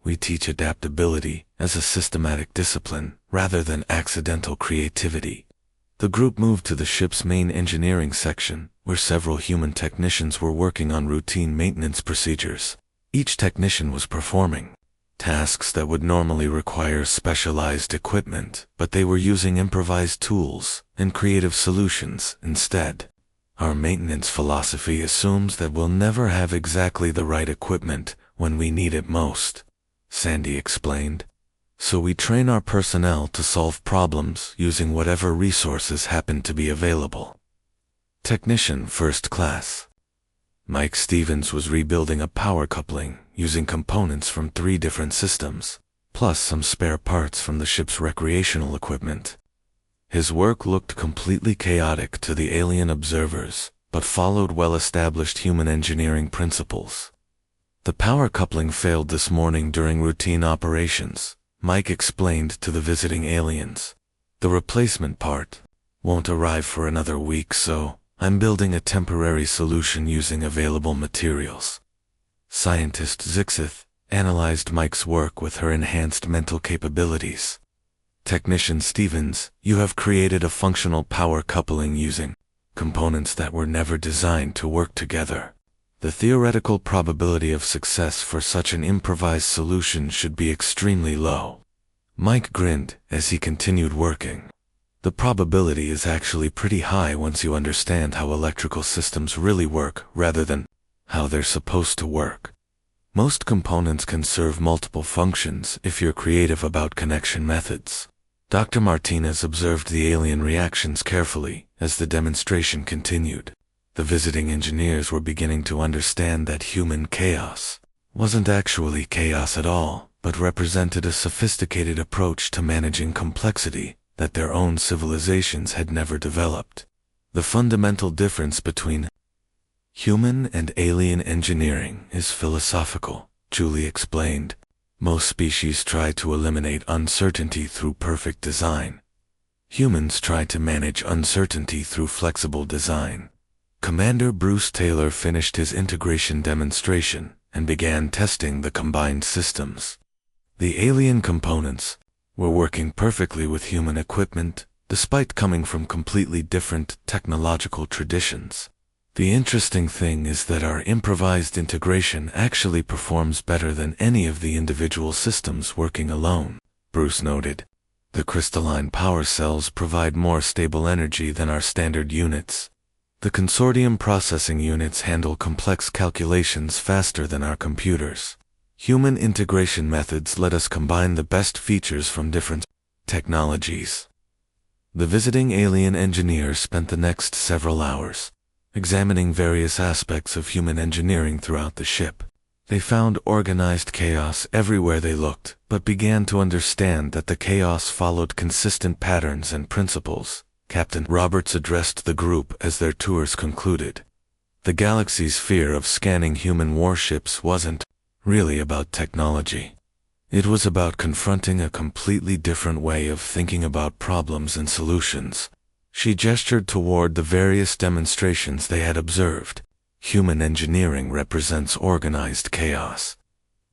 We teach adaptability as a systematic discipline rather than accidental creativity." The group moved to the ship's main engineering section, where several human technicians were working on routine maintenance procedures. Each technician was performing tasks that would normally require specialized equipment, but they were using improvised tools and creative solutions instead. "Our maintenance philosophy assumes that we'll never have exactly the right equipment when we need it most," Sandy explained. "So we train our personnel to solve problems using whatever resources happen to be available." Technician First Class Mike Stevens was rebuilding a power coupling using components from 3 different systems, plus some spare parts from the ship's recreational equipment. His work looked completely chaotic to the alien observers, but followed well-established human engineering principles. "The power coupling failed this morning during routine operations," Mike explained to the visiting aliens. "The replacement part won't arrive for another week, so I'm building a temporary solution using available materials." Scientist Zixith analyzed Mike's work with her enhanced mental capabilities. Technician Stevens, you have created a functional power coupling using components that were never designed to work together. The theoretical probability of success for such an improvised solution should be extremely low. Mike grinned as he continued working. The probability is actually pretty high once you understand how electrical systems really work rather than how they're supposed to work. Most components can serve multiple functions if you're creative about connection methods. Dr. Martinez observed the alien reactions carefully as the demonstration continued. The visiting engineers were beginning to understand that human chaos wasn't actually chaos at all, but represented a sophisticated approach to managing complexity that their own civilizations had never developed. The fundamental difference between human and alien engineering is philosophical, Julie explained. Most species try to eliminate uncertainty through perfect design. Humans try to manage uncertainty through flexible design. Commander Bruce Taylor finished his integration demonstration and began testing the combined systems. The alien components were working perfectly with human equipment, despite coming from completely different technological traditions. The interesting thing is that our improvised integration actually performs better than any of the individual systems working alone, Bruce noted. The crystalline power cells provide more stable energy than our standard units. The consortium processing units handle complex calculations faster than our computers. Human integration methods let us combine the best features from different technologies. The visiting alien engineers spent the next several hours examining various aspects of human engineering throughout the ship. They found organized chaos everywhere they looked, but began to understand that the chaos followed consistent patterns and principles. Captain Roberts addressed the group as their tours concluded. The galaxy's fear of scanning human warships wasn't really about technology. It was about confronting a completely different way of thinking about problems and solutions. She gestured toward the various demonstrations they had observed. Human engineering represents organized chaos.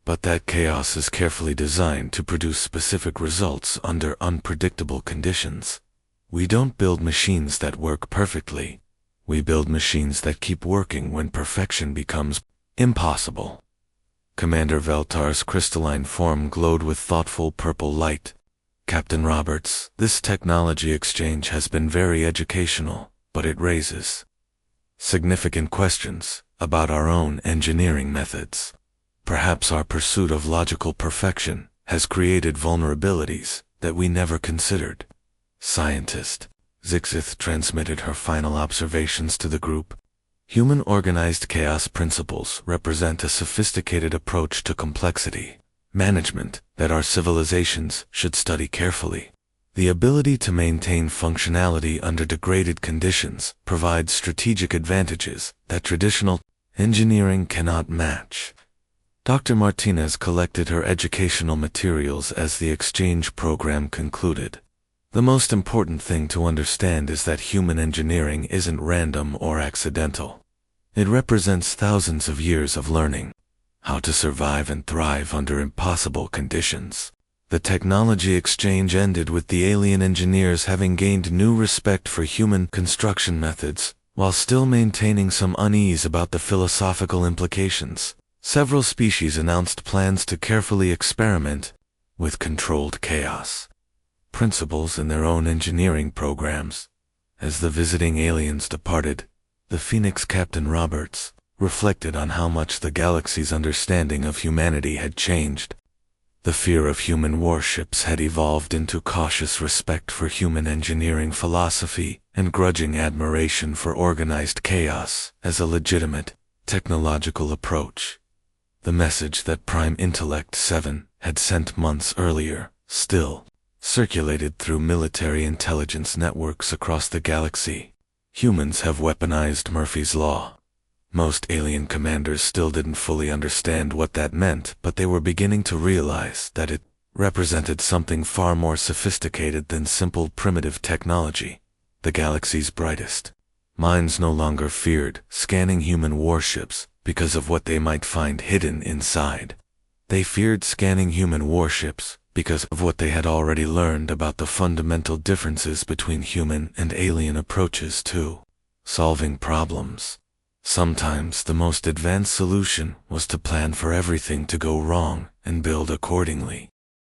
But that chaos is carefully designed to produce specific results under unpredictable conditions. We don't build machines that work perfectly. We build machines that keep working when perfection becomes impossible. Commander Veltar's crystalline form glowed with thoughtful purple light. Captain Roberts, this technology exchange has been very educational, but it raises significant questions about our own engineering methods. Perhaps our pursuit of logical perfection has created vulnerabilities that we never considered. Scientist Zixith transmitted her final observations to the group. Human organized chaos principles represent a sophisticated approach to complexity management that our civilizations should study carefully. The ability to maintain functionality under degraded conditions provides strategic advantages that traditional engineering cannot match. Dr. Martinez collected her educational materials as the exchange program concluded. The most important thing to understand is that human engineering isn't random or accidental. It represents thousands of years of learning how to survive and thrive under impossible conditions. The technology exchange ended with the alien engineers having gained new respect for human construction methods, while still maintaining some unease about the philosophical implications. Several species announced plans to carefully experiment with controlled chaos principles in their own engineering programs. As the visiting aliens departed, the Phoenix Captain Roberts reflected on how much the galaxy's understanding of humanity had changed. The fear of human warships had evolved into cautious respect for human engineering philosophy and grudging admiration for organized chaos as a legitimate technological approach. The message that Prime Intellect 7 had sent months earlier still circulated through military intelligence networks across the galaxy. Humans have weaponized Murphy's Law. Most alien commanders still didn't fully understand what that meant, but they were beginning to realize that it represented something far more sophisticated than simple primitive technology. The galaxy's brightest minds no longer feared scanning human warships because of what they might find hidden inside. They feared scanning human warships because of what they had already learned about the fundamental differences between human and alien approaches to solving problems. Sometimes the most advanced solution was to plan for everything to go wrong and build accordingly.